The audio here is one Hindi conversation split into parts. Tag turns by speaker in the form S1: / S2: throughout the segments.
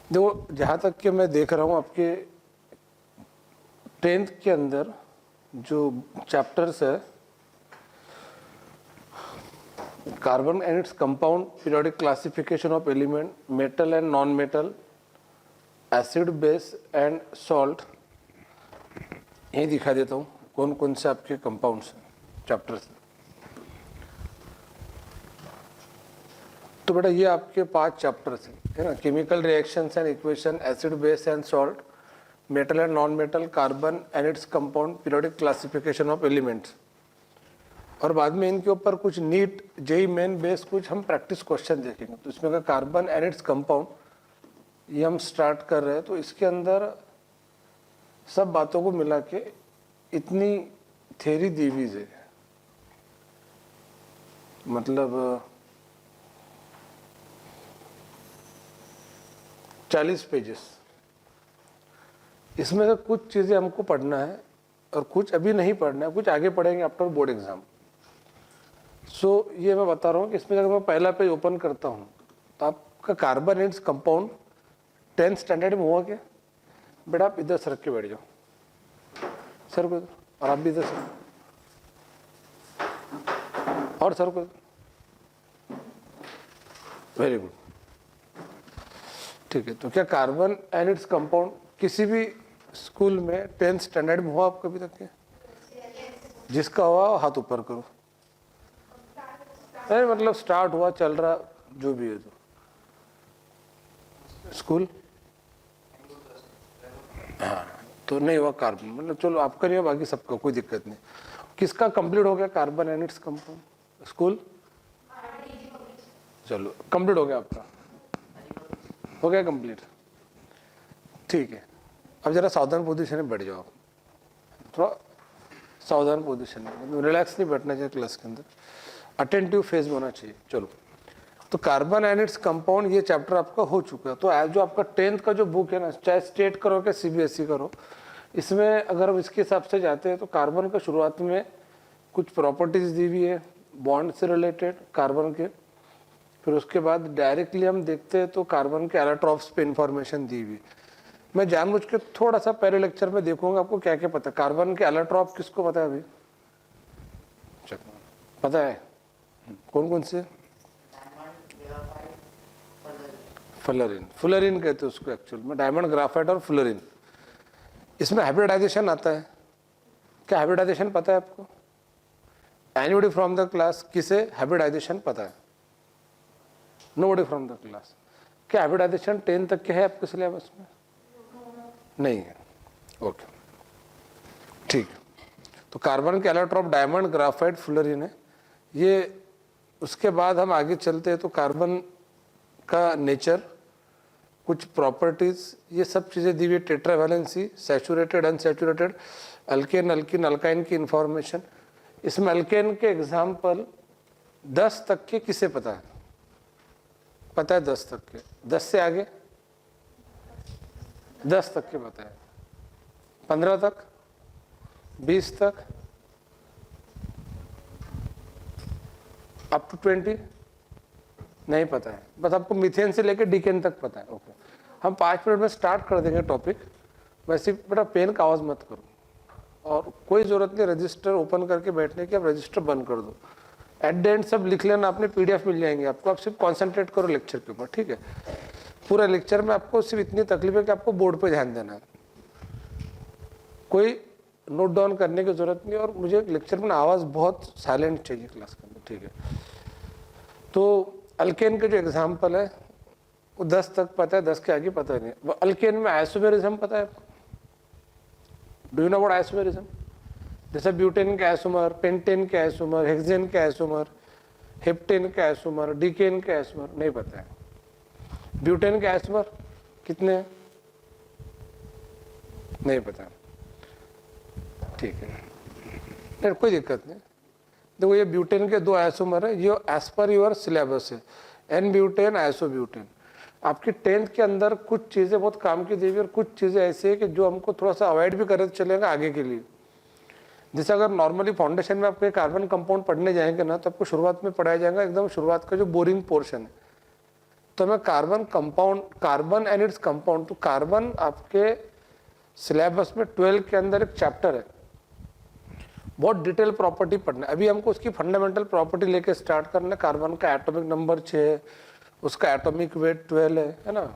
S1: देखो, जहाँ तक कि मैं देख रहा हूँ आपके 10th के अंदर जो चैप्टर्स है, carbon and its compound, periodic classification of element, metal and non metal, acid base and salt, यही दिखा देता हूँ कौन कौन से आपके कंपाउंड्स हैं, चैप्टर्स हैं। तो बेटा ये आपके 5 चैप्टर्स हैं, है ना। Chemical reactions and equation, acid base and salt, metal and non metal, carbon and its compound, periodic classification of elements. और बाद में इनके ऊपर कुछ नीट जेई मेन बेस कुछ हम प्रैक्टिस क्वेश्चन देखेंगे। तो इसमें अगर कार्बन एंड इट्स कंपाउंड ये हम स्टार्ट कर रहे हैं, तो इसके अंदर सब बातों को मिला के इतनी थ्योरी दी हुई है, मतलब 40 पेजेस। इसमें से कुछ चीज़ें हमको पढ़ना है और कुछ अभी नहीं पढ़ना है, कुछ आगे पढ़ेंगे आफ्टर बोर्ड एग्जाम। सो ये मैं बता रहा हूँ कि इसमें अगर मैं पहला पेज ओपन करता हूँ तो आपका carbon and compound 10th standard में हुआ क्या बेटा? आप इधर सर के बैठ जाओ, सर को, और आप भी इधर सर, और सर को। वेरी गुड, ठीक है। तो क्या कार्बन एंड इट्स कंपाउंड किसी भी स्कूल में 10th स्टैंडर्ड में हुआ आप कभी तक के? जिसका हुआ हाथ ऊपर करो। अरे मतलब स्टार्ट हुआ, चल रहा, जो भी है। तो स्कूल, हाँ, तो नहीं हुआ कार्बन, मतलब चलो आपका नहीं हुआ, बाकी सबका कोई दिक्कत नहीं। किसका कंप्लीट हो गया carbon and its compound? School, चलो कंप्लीट हो गया आपका, हो गया कंप्लीट, ठीक है। अब जरा सावधान पोजीशन में बैठ जाओ आप, थोड़ा सावधान पोजीशन में, रिलैक्स नहीं बैठना चाहिए क्लास के अंदर, अटेंटिव फेज में होना चाहिए। चलो, तो कार्बन एंड इट्स कंपाउंड ये चैप्टर आपका हो चुका है। तो आज जो आपका 10th का जो बुक है ना, चाहे स्टेट करो क्या सीबीएसई करो, इसमें अगर हम इसके हिसाब से जाते हैं तो कार्बन का शुरुआत में कुछ प्रॉपर्टीज दी हुई है बॉन्ड से रिलेटेड कार्बन के, फिर उसके बाद डायरेक्टली हम देखते हैं तो कार्बन के एलोट्रॉप्स पे इंफॉर्मेशन दी हुई। मैं जानबूझ के थोड़ा सा पहले लेक्चर में देखूंगा आपको क्या क्या पता है। कार्बन के एलोट्रॉप किसको पता है अभी? पता है कौन कौन से? फ्लोरीन, फ्लोरीन कहते हैं उसको एक्चुअल में, डायमंड, ग्राफाइट और फ्लोरीन। इसमें हाइब्रिडाइजेशन आता है। क्या हाइब्रिडाइजेशन पता है आपको? एनीबॉडी फ्रॉम द क्लास, किसे हाइब्रिडाइजेशन पता है? Nobody from the class. क्या हाइब्रिडाइजेशन 10 तक के है आपके सिलेबस में? नहीं है, ओके, ठीक है। तो कार्बन के एलोट्रॉप डायमंड, ग्राफाइट, फ्लोरीन है ये। उसके बाद हम आगे चलते हैं तो कार्बन का नेचर, कुछ प्रॉपर्टीज, ये सब चीज़ें दी हुई। Tetravalency, saturated, unsaturated, alkane, alkene, alkyne की इंफॉर्मेशन। इसमें अल्केन के एग्जाम्पल 10 तक के किसे पता है? पता है 10 तक के? 10 से आगे 10 तक के पता है, 15 तक, 20 तक, अप टू 20 नहीं पता है। बस आपको मीथेन से लेकर डीकेन तक पता है, ओके। हम 5 मिनट में स्टार्ट कर देंगे टॉपिक। वैसे बेटा पेन का आवाज़ मत करो, और कोई ज़रूरत नहीं रजिस्टर ओपन करके बैठने की, आप रजिस्टर बंद कर दो। एट द एंड सब लिख लेना, आपने PDF मिल जाएंगे आपको, आप सिर्फ कॉन्सेंट्रेट करो लेक्चर के ऊपर, ठीक है। पूरा लेक्चर में आपको सिर्फ इतनी तकलीफ है कि आपको बोर्ड पे ध्यान देना है, कोई नोट डाउन करने की जरूरत नहीं। और मुझे लेक्चर में आवाज़ बहुत साइलेंट चाहिए क्लास के अंदर, ठीक है। तो अल्केन के जो एग्जाम्पल है वो 10 तक पता है, 10 के आगे पता नहीं। वो अल्केन में आइसोमेरिज्म पता है आपको? Do you know what isomerism? जैसे ब्यूटेन के आइसोमर, पेंटेन के आइसोमर, हेक्सेन के आइसोमर, हेप्टेन के आइसोमर, डीकेन के आइसोमर, नहीं पता है। ब्यूटेन के आइसोमर कितने हैं? नहीं पता, ठीक है, नहीं कोई दिक्कत नहीं। देखो ये ब्यूटेन के 2 आइसोमर है, ये एज पर योर सिलेबस है, एन ब्यूटेन, आइसोब्यूटेन। आपकी 10th के अंदर कुछ चीज़ें बहुत काम की दी हुई और कुछ चीज़ें ऐसी है कि जो हमको थोड़ा सा अवॉइड भी करे तो चलेगा आगे के लिए। जैसे अगर नॉर्मली फाउंडेशन में आपके कार्बन कंपाउंड पढ़ने जाएंगे ना, तो आपको शुरुआत में पढ़ाया जाएगा एकदम शुरुआत का जो बोरिंग पोर्शन है, तो मैं carbon compound, carbon and its compound, तो कार्बन आपके सिलेबस में 12 के अंदर एक चैप्टर है, बहुत डिटेल प्रॉपर्टी पढ़ना है। अभी हमको उसकी फंडामेंटल प्रॉपर्टी लेके स्टार्ट करना है। कार्बन का एटॉमिक नंबर 6, उसका एटॉमिक वेट 12 है ना।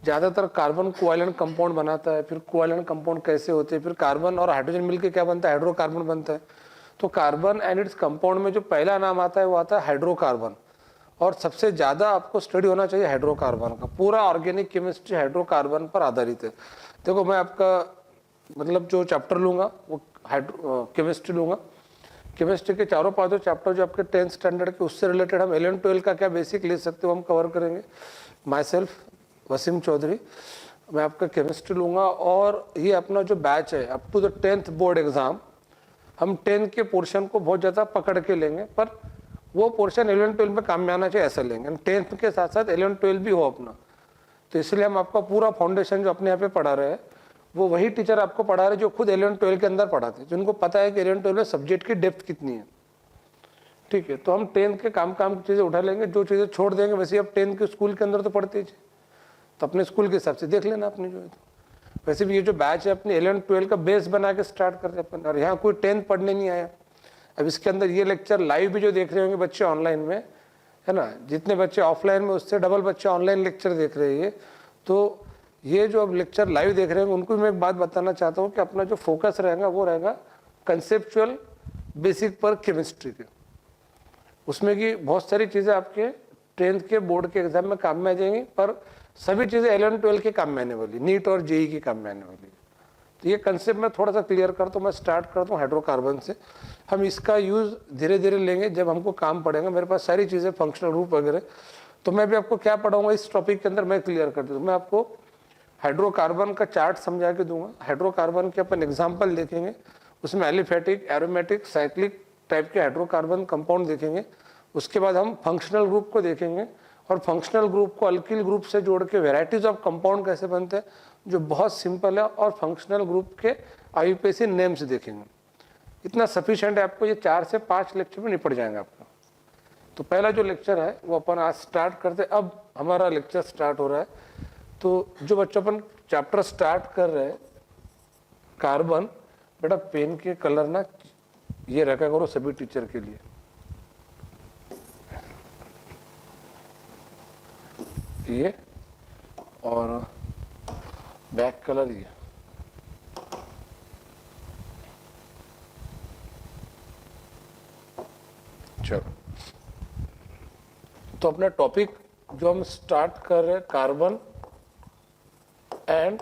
S1: ज़्यादातर कार्बन कोवैलेंट कंपाउंड बनाता है, फिर कोवैलेंट कंपाउंड कैसे होते हैं, फिर कार्बन और हाइड्रोजन मिलके क्या बनता है, हाइड्रोकार्बन बनता है। तो कार्बन एंड इट्स कंपाउंड में जो पहला नाम आता है वो आता है हाइड्रोकार्बन, और सबसे ज़्यादा आपको स्टडी होना चाहिए हाइड्रोकार्बन का। पूरा ऑर्गेनिक केमिस्ट्री हाइड्रोकार्बन पर आधारित है। देखो मैं आपका मतलब जो चैप्टर लूँगा वो केमिस्ट्री लूँगा। केमिस्ट्री के चारों पांचों चैप्टर जो आपके 10th स्टैंडर्ड के उससे रिलेटेड हम 11-12 का क्या बेसिक ले सकते हो हम कवर करेंगे। माई सेल्फ वसीम चौधरी, मैं आपका केमिस्ट्री लूँगा, और ये अपना जो बैच है up to the 10th board exam, हम 10 के पोर्शन को बहुत ज़्यादा पकड़ के लेंगे, पर वो पोर्शन 11-12 में काम में आना चाहिए ऐसा लेंगे। 10th के साथ साथ 11-12 भी हो अपना। तो इसलिए हम आपका पूरा फाउंडेशन जो अपने यहाँ पे पढ़ा रहे हैं वो वही टीचर आपको पढ़ा रहे जो खुद 11-12 के अंदर पढ़ाते, जिनको पता है कि 11-12 में सब्जेक्ट की डेप्थ कितनी है। ठीक है, तो हम 10th के काम की चीज़ें उठा लेंगे, जो चीज़ें छोड़ देंगे वैसे आप 10th के स्कूल के अंदर तो पढ़ते ही, तो अपने स्कूल के हिसाब से देख लेना अपनी जो है। तो वैसे भी ये जो बैच है अपने 11-12 का बेस बना के स्टार्ट करते अपन, और यहाँ कोई 10th पढ़ने नहीं आया। अब इसके अंदर ये लेक्चर लाइव भी जो देख रहे होंगे बच्चे ऑनलाइन में, है ना, जितने बच्चे ऑफलाइन में उससे डबल बच्चे ऑनलाइन लेक्चर देख रहे हैं। तो ये जो अब लेक्चर लाइव देख रहे हैं उनको भी मैं एक बात बताना चाहता हूँ कि अपना जो फोकस रहेगा वो रहेगा कंसेप्चुअल बेसिक पर केमिस्ट्री के। उसमें कि बहुत सारी चीज़ें आपके 10th के बोर्ड के एग्जाम में काम में आ जाएंगी, पर सभी चीज़ें 11-12 के काम में आने वाली, नीट और जेई के काम में आने वाली। तो ये कंसेप्ट मैं थोड़ा सा क्लियर करता हूँ। मैं स्टार्ट करता हूँ हाइड्रोकार्बन से। हम इसका यूज़ धीरे धीरे लेंगे जब हमको काम पड़ेगा। मेरे पास सारी चीज़ें फंक्शनल ग्रुप वगैरह, तो मैं भी आपको क्या पढ़ाऊँगा इस टॉपिक के अंदर मैं क्लियर कर दूँ। मैं आपको हाइड्रोकार्बन का चार्ट समझा के दूंगा। हाइड्रोकार्बन के अपन एग्जाम्पल देखेंगे, उसमें एलिफेटिक, एरोमेटिक, साइक्लिक टाइप के हाइड्रोकार्बन कंपाउंड देखेंगे। उसके बाद हम फंक्शनल ग्रुप को देखेंगे, और फंक्शनल ग्रुप को अल्किल ग्रुप से जोड़ के वेराइटीज ऑफ कंपाउंड कैसे बनते हैं जो बहुत सिंपल है, और फंक्शनल ग्रुप के आईयूपीएसी नेम्स देखेंगे। इतना सफिशिएंट है आपको, ये 4 से 5 लेक्चर में निपट जाएंगे आपका। तो पहला जो लेक्चर है वो अपन आज स्टार्ट करते। अब हमारा लेक्चर स्टार्ट हो रहा है, तो जो बच्चों अपन चैप्टर स्टार्ट कर रहे हैं कार्बन, बेटा पेन के कलर ना ये रखा करो सभी टीचर के लिए। ये और बैक कलर ये। चलो, तो अपना टॉपिक जो हम स्टार्ट कर रहे हैं कार्बन एंड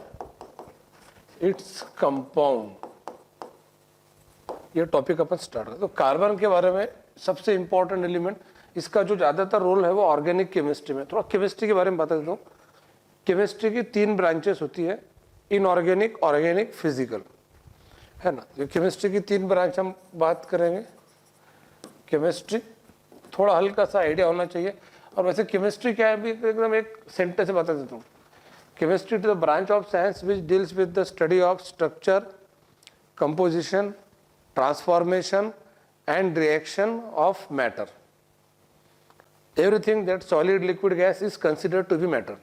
S1: इट्स कंपाउंड, ये टॉपिक अपन स्टार्ट कर। तो कार्बन के बारे में सबसे इंपॉर्टेंट एलिमेंट, इसका जो ज़्यादातर रोल है वो ऑर्गेनिक केमिस्ट्री में। थोड़ा केमिस्ट्री के बारे में बता देता हूँ। केमिस्ट्री की 3 ब्रांचेस होती है, इनऑर्गेनिक, ऑर्गेनिक, फिजिकल, है ना। ये केमिस्ट्री की 3 ब्रांच हम बात करेंगे। केमिस्ट्री थोड़ा हल्का सा आइडिया होना चाहिए, और वैसे केमिस्ट्री क्या है भी एकदम एक सेंटेंस से बता देता हूँ। Chemistry is the branch of science which deals with the study of structure, composition, transformation and reaction of matter. Everything that solid, liquid, gas is considered to be matter.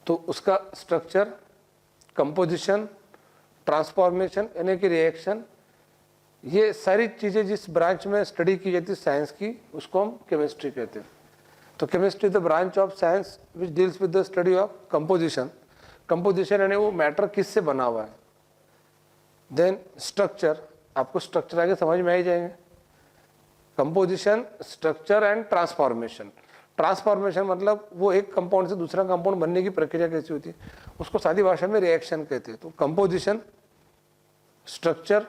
S1: तो उसका स्ट्रक्चर, कंपोजिशन, ट्रांसफॉर्मेशन यानी कि रिएक्शन, ये सारी चीज़ें जिस ब्रांच में स्टडी की जाती है साइंस की, उसको हम केमिस्ट्री कहते हैं। तो chemistry the branch of science which deals with the study of composition. Composition यानी वो मैटर किससे बना हुआ है। देन स्ट्रक्चर, आपको स्ट्रक्चर आगे समझ में आ ही जाएंगे। Composition, structure and transformation. Transformation मतलब वो एक कंपाउंड से दूसरा कंपाउंड बनने की प्रक्रिया कैसी होती है, उसको सादी भाषा में रिएक्शन कहते हैं। तो composition, structure,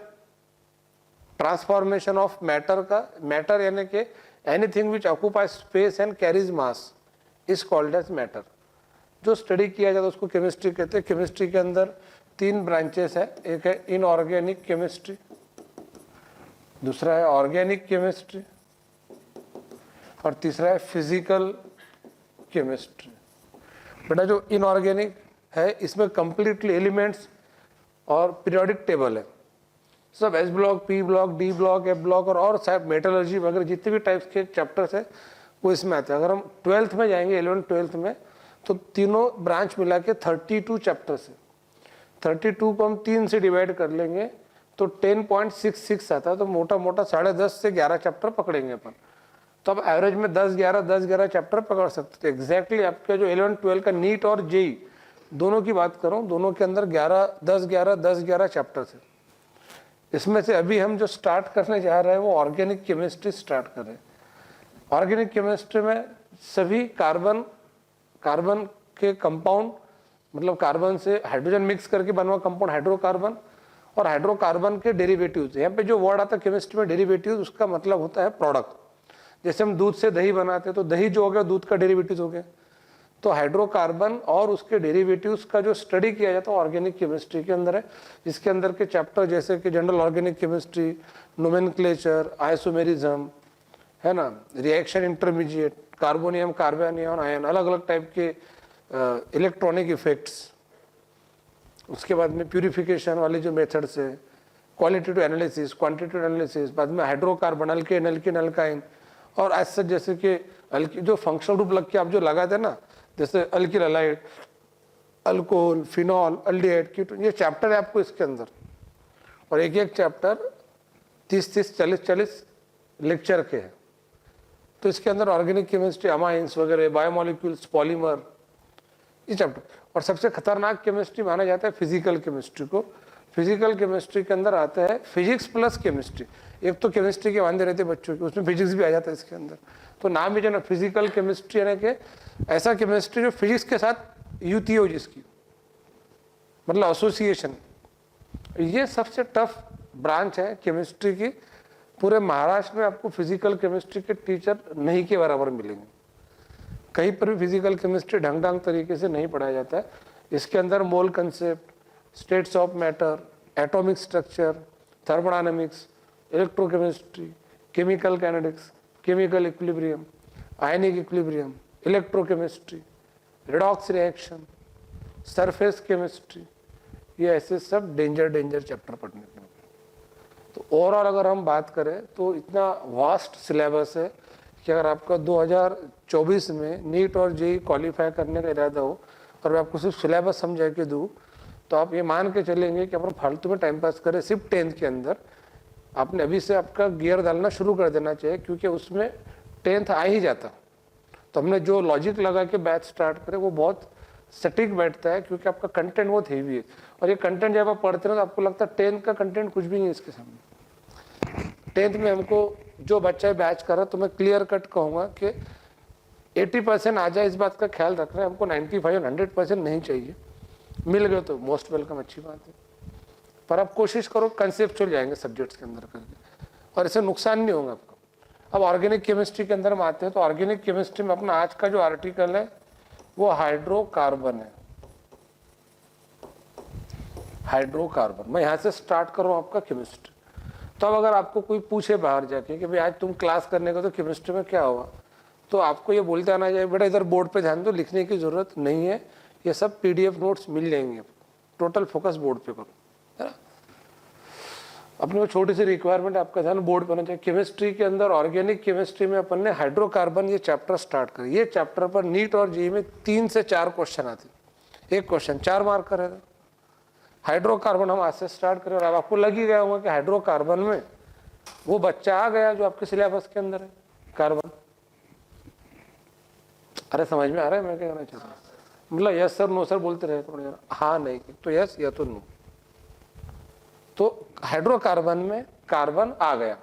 S1: transformation of matter का, मैटर यानी कि anything which occupy space and carries mass is called as matter. जो स्टडी किया जाता है उसको केमिस्ट्री कहते हैं। केमिस्ट्री के अंदर 3 ब्रांचेस है, एक है इनऑर्गेनिक केमिस्ट्री, दूसरा है ऑर्गेनिक केमिस्ट्री, और तीसरा है फिजिकल केमिस्ट्री। बेटा जो इनऑर्गेनिक है इसमें कंप्लीटली एलिमेंट्स और पीरियोडिक टेबल है, सब S block, P block, D block, F block और साहब मेटलर्जी वगैरह जितने भी टाइप्स के चैप्टर्स है वो इसमें आता है। अगर हम 12th में जाएंगे, 11th 12th में, तो तीनों ब्रांच मिला के 32 चैप्टर्स है। 32 को हम 3 से डिवाइड कर लेंगे तो 10.66 आता है। तो मोटा मोटा 10.5 से 11 चैप्टर पकड़ेंगे अपन। तो अब एवरेज में 10-11 चैप्टर पकड़ सकते थे। एग्जैक्टली आपका जो 11-12 का नीट और जेई दोनों की बात करूं, दोनों के अंदर 10-11 चैप्टर्स है। इसमें से अभी हम जो स्टार्ट करने जा रहे हैं वो ऑर्गेनिक केमिस्ट्री स्टार्ट कर रहे हैं। ऑर्गेनिक केमिस्ट्री में सभी कार्बन के कंपाउंड, मतलब कार्बन से हाइड्रोजन मिक्स करके बना कंपाउंड हाइड्रोकार्बन, और हाइड्रोकार्बन के डेरिवेटिव्स। यहाँ पे जो वर्ड आता है केमिस्ट्री में डेरिवेटिव्स, उसका मतलब होता है प्रोडक्ट। जैसे हम दूध से दही बनाते हैं तो दही जो हो गया दूध का डेरिवेटिव हो गया। तो हाइड्रोकार्बन और उसके डेरिवेटिव्स का जो स्टडी किया जाता है ऑर्गेनिक केमिस्ट्री के अंदर है। इसके अंदर के चैप्टर जैसे कि general organic chemistry, nomenclature, isomerism, है ना, रिएक्शन इंटरमीडिएट, कार्बोनियम, कार्बोनियन, आयन, अलग अलग टाइप के इलेक्ट्रॉनिक इफेक्ट्स। उसके बाद में प्यूरिफिकेशन वाले जो मेथड्स है, क्वालिटेटिव एनालिसिस, क्वांटिटेटिव एनालिसिस, बाद में हाइड्रोकार्बन, अल्केन, एल्किन, अल्काइन, और ऐसे जैसे कि जो फंक्शनल ग्रुप लग के आप जो लगाते हैं ना, जैसे alkyl halide, alcohol, phenol, aldehyde, ketone, ये चैप्टर है आपको इसके अंदर। और एक एक चैप्टर 30-30, 40-40 लेक्चर के हैं। तो इसके अंदर ऑर्गेनिक केमिस्ट्री, अमाइंस वगैरह, बायोमोलिक्यूल्स, पॉलीमर, ये चैप्टर। और सबसे खतरनाक केमिस्ट्री माना जाता है फिजिकल केमिस्ट्री को। फिजिकल केमिस्ट्री के अंदर आता है फिजिक्स प्लस केमिस्ट्री। एक तो केमिस्ट्री के वांदे रहते बच्चों के, उसमें फिजिक्स भी आ जाता है इसके अंदर। तो नाम भी जो ना फिजिकल केमिस्ट्री, यानी कि ऐसा केमिस्ट्री जो फिजिक्स के साथ युति हो, जिसकी मतलब एसोसिएशन। ये सबसे टफ ब्रांच है केमिस्ट्री की। पूरे महाराष्ट्र में आपको फिजिकल केमिस्ट्री के टीचर नहीं के बराबर मिलेंगे। कहीं पर भी फिजिकल केमिस्ट्री ढंग तरीके से नहीं पढ़ाया जाता है। इसके अंदर मोल concept, states of matter, atomic structure, thermodynamics, electrochemistry, chemical kinetics, chemical equilibrium, ionic equilibrium, electrochemistry, redox reaction, surface chemistry, ये ऐसे सब डेंजर चैप्टर पढ़ने के। तो ओवरऑल अगर हम बात करें तो इतना वास्ट सिलेबस है कि अगर आपका 2024 में नीट और जेई क्वालिफाई करने का इरादा हो और मैं आपको सिर्फ सिलेबस समझा के दूँ, तो आप ये मान के चलेंगे कि अपन फालतू में टाइम पास करें। सिर्फ 10th के अंदर आपने अभी से आपका गियर डालना शुरू कर देना चाहिए, क्योंकि उसमें 10th आ ही जाता। तो हमने जो लॉजिक लगा के बैच स्टार्ट करे वो बहुत सटीक बैठता है, क्योंकि आपका कंटेंट बहुत हेवी है। और ये कंटेंट जब आप पढ़ते हैं तो आपको लगता है 10th का कंटेंट कुछ भी नहीं है इसके सामने। 10th में हमको जो बच्चा बैच कर रहा है, तो मैं क्लियर कट कहूँगा कि 80% आ जाए, इस बात का ख्याल रखना है। हमको 95-100% नहीं चाहिए। मिल गए तो मोस्ट वेलकम, अच्छी बात है। पर आप कोशिश करो कंसेप्चुअल जाएंगे सब्जेक्ट्स के अंदर करके, और इससे नुकसान नहीं होगा आपको। अब ऑर्गेनिक केमिस्ट्री के अंदर हम आते हैं। तो ऑर्गेनिक केमिस्ट्री में अपना आज का जो आर्टिकल है वो हाइड्रोकार्बन है। हाइड्रोकार्बन, मैं यहाँ से स्टार्ट करूँ आपका केमिस्ट्री। तो अब अगर आपको कोई पूछे बाहर जाके कि भाई आज तुम क्लास करने का तो केमिस्ट्री में क्या हुआ, तो आपको ये बोलते आना चाहिए, बेटा इधर बोर्ड पे ध्यान दो, लिखने की जरूरत नहीं है, ये सब PDF नोट्स मिल जाएंगे। टोटल फोकस बोर्ड पे करो, है ना। अपने को छोटी सी रिक्वायरमेंट, आपका ध्यान बोर्ड पर होना चाहिए। केमिस्ट्री के अंदर ऑर्गेनिक केमिस्ट्री में अपन ने हाइड्रोकार्बन ये चैप्टर स्टार्ट कर। ये चैप्टर पर नीट और जेईई में 3 से 4 क्वेश्चन आते। एक क्वेश्चन 4 मार्क का रहेगा। हाइड्रोकार्बन हम आज से स्टार्ट करें। और अब आपको लग ही गया होगा कि हाइड्रोकार्बन में वो बच्चा आ गया जो आपके सिलेबस के अंदर है, कार्बन। अरे समझ में आ रहा है मैं क्या कहना चाहता हूँ? मतलब यस सर, नो सर बोलते रहे थोड़ी देर, हाँ नहीं तो यस या तो नो। तो हाइड्रोकार्बन में कार्बन आ गया।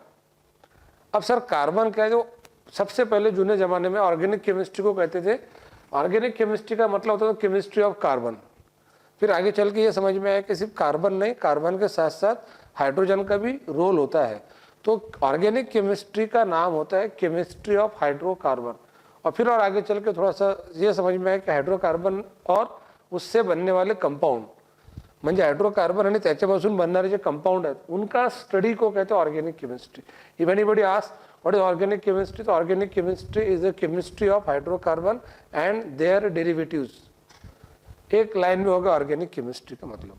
S1: अब सर कार्बन क्या है? जो सबसे पहले जूने जमाने में ऑर्गेनिक केमिस्ट्री को कहते थे। ऑर्गेनिक केमिस्ट्री का मतलब होता था केमिस्ट्री ऑफ कार्बन। फिर आगे चल के ये समझ में आया कि सिर्फ कार्बन नहीं, कार्बन के साथ साथ हाइड्रोजन का भी रोल होता है। तो ऑर्गेनिक केमिस्ट्री का नाम होता है केमिस्ट्री ऑफ हाइड्रोकार्बन। और फिर और आगे चल के थोड़ा सा ये समझ में आया कि हाइड्रोकार्बन और उससे बनने वाले कंपाउंड, म्हणजे हाइड्रोकार्बन आणि त्याच्यापासून बनणारे जे कंपाउंड आहेत उनका स्टडी को कहते हैं organic chemistry. If anybody ask what is organic chemistry, तो organic chemistry is the chemistry of hydrocarbon and their derivatives. एक लाइन में होगा ऑर्गेनिक केमिस्ट्री का मतलब।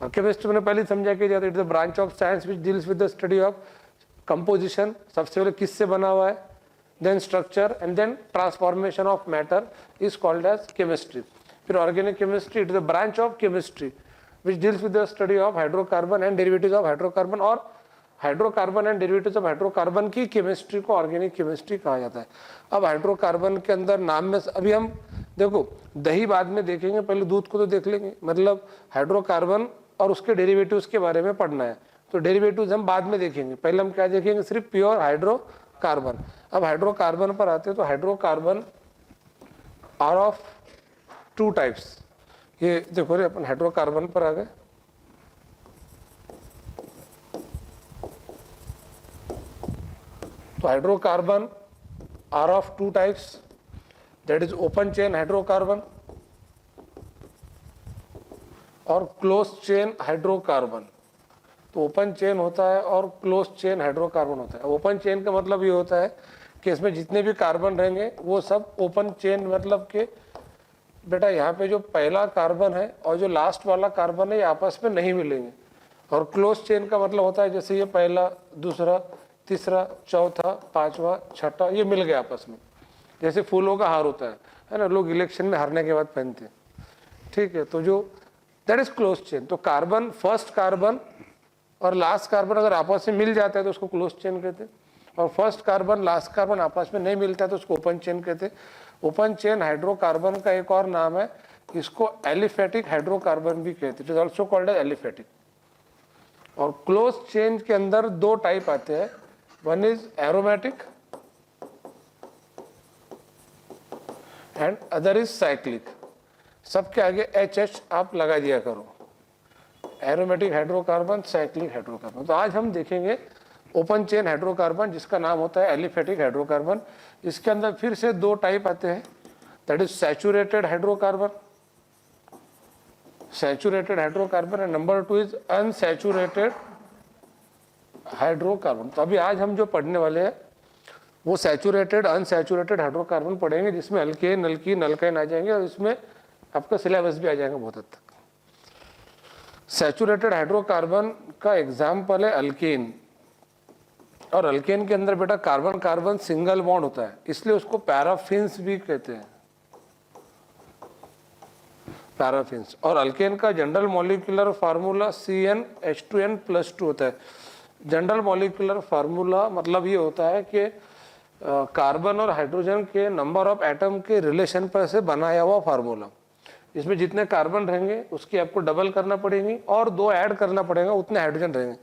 S1: और केमिस्ट्री मैंने पहले समझा कि it is the branch of science which deals with the study of composition. सबसे पहले किससे बना हुआ है, then structure, and then transformation of matter is called as chemistry. फिर organic chemistry, it is a branch of chemistry which deals with the study of hydrocarbon and derivatives of hydrocarbon, और hydrocarbon and derivatives of hydrocarbon की केमिस्ट्री को ऑर्गेनिक केमिस्ट्री कहा जाता है। अब हाइड्रोकार्बन के अंदर नाम में अभी हम देखो दही बाद में देखेंगे, पहले दूध को तो देख लेंगे, मतलब हाइड्रोकार्बन और उसके डेरिवेटिव्स के बारे में पढ़ना है, तो डेरिवेटिव्स हम बाद में देखेंगे, पहले हम क्या देखेंगे, सिर्फ प्योर हाइड्रोकार्बन। अब हाइड्रोकार्बन पर आते हैं तो hydrocarbon are of two types. ये देखो रे अपन हाइड्रोकार्बन पर आ गए। तो hydrocarbon are of two types, that is open chain hydrocarbon और क्लोज चेन हाइड्रोकार्बन। तो ओपन चेन होता है और क्लोज चेन हाइड्रोकार्बन होता है। ओपन चेन का मतलब ये होता है कि इसमें जितने भी कार्बन रहेंगे वो सब ओपन चेन, मतलब कि बेटा यहाँ पे जो पहला कार्बन है और जो लास्ट वाला कार्बन है ये आपस में नहीं मिलेंगे। और क्लोज चेन का मतलब होता है जैसे ये पहला, दूसरा, तीसरा, चौथा, पांचवा, छठा, ये मिल गया आपस में, जैसे फूलों का हार होता है ना, लोग इलेक्शन में हारने के बाद पहनते हैं, ठीक है। तो जो दैट इज क्लोज चेन। तो कार्बन, फर्स्ट कार्बन और लास्ट कार्बन अगर आपस में मिल जाता है तो उसको क्लोज चेन कहते हैं, और फर्स्ट कार्बन लास्ट कार्बन आपस में नहीं मिलता है तो उसको ओपन चेन कहते हैं। ओपन चेन हाइड्रोकार्बन का एक और नाम है, इसको एलिफेटिक हाइड्रोकार्बन भी कहते हैं, it is also called as aliphatic. और क्लोज चेन के अंदर दो टाइप आते हैं, one is aromatic and other is cyclic. सबके आगे एच आप लगा दिया करो, एरोमेटिक हाइड्रोकार्बन, साइक्लिक हाइड्रोकार्बन। तो आज हम देखेंगे ओपन चेन हाइड्रोकार्बन जिसका नाम होता है एलिफेटिक हाइड्रोकार्बन। इसके अंदर फिर से दो टाइप आते हैं, that is saturated hydrocarbon, saturated hydrocarbon, and number two is unsaturated hydrocarbon. तो अभी आज हम जो पढ़ने वाले हैं वो सैचुरेटेड, अनसैचुरेटेड हाइड्रोकार्बन पढ़ेंगे, जिसमें अल्केन, अल्कीन, अल्काइन आ जाएंगे और इसमें आपका सिलेबस भी आ जाएगा बहुत हद तक। सैचुरेटेड हाइड्रोकार्बन का एग्जाम्पल है अल्केन, और अल्केन के अंदर बेटा कार्बन कार्बन सिंगल बॉन्ड होता है, इसलिए उसको पैराफिन्स भी कहते हैं, पैराफिन्स। और अल्केन का जनरल मॉलिक्यूलर फार्मूला CnH2n+2 होता है। जनरल मॉलिक्यूलर फार्मूला मतलब ये होता है कि कार्बन और हाइड्रोजन के नंबर ऑफ एटम के रिलेशन पर से बनाया हुआ फार्मूला। इसमें जितने कार्बन रहेंगे उसकी आपको डबल करना पड़ेगी और दो ऐड करना पड़ेगा, उतने हाइड्रोजन रहेंगे।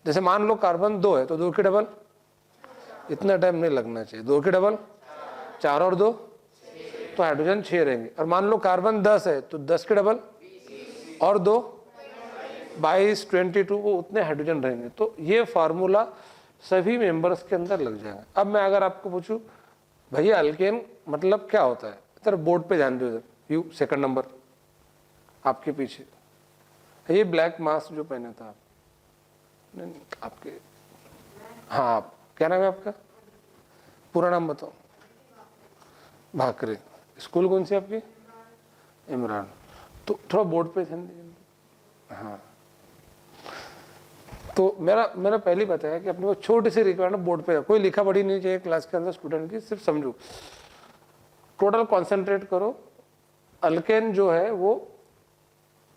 S1: जैसे मान लो कार्बन 2 है तो 2 की डबल, इतना टाइम नहीं लगना चाहिए, 2 की डबल 4 और 2 तो हाइड्रोजन 6 रहेंगे। और मान लो कार्बन 10 है तो 10 की डबल और 2 22, 22, वो उतने हाइड्रोजन रहेंगे। तो ये फार्मूला सभी मेंबर्स के अंदर लग जाएगा। अब मैं अगर आपको पूछूं भैया अल्केन मतलब क्या होता है, इधर बोर्ड पे ध्यान दो, इधर यू सेकंड नंबर आपके पीछे, ये ब्लैक मास्क जो पहना था आप, नहीं आपके, हाँ क्या नाम है आपका, पूरा नाम बताओ। भाकरे, स्कूल कौन सी आपकी, इमरान। तो थोड़ा बोर्ड पे ध्यान दीजिए। हाँ, तो मेरा पहले बताया कि अपने को छोटी सी रिक्वायरमेंट बोर्ड पे, कोई लिखा पढ़ी नहीं चाहिए क्लास के अंदर स्टूडेंट की, सिर्फ समझो, टोटल कॉन्सेंट्रेट करो। अल्केन जो है वो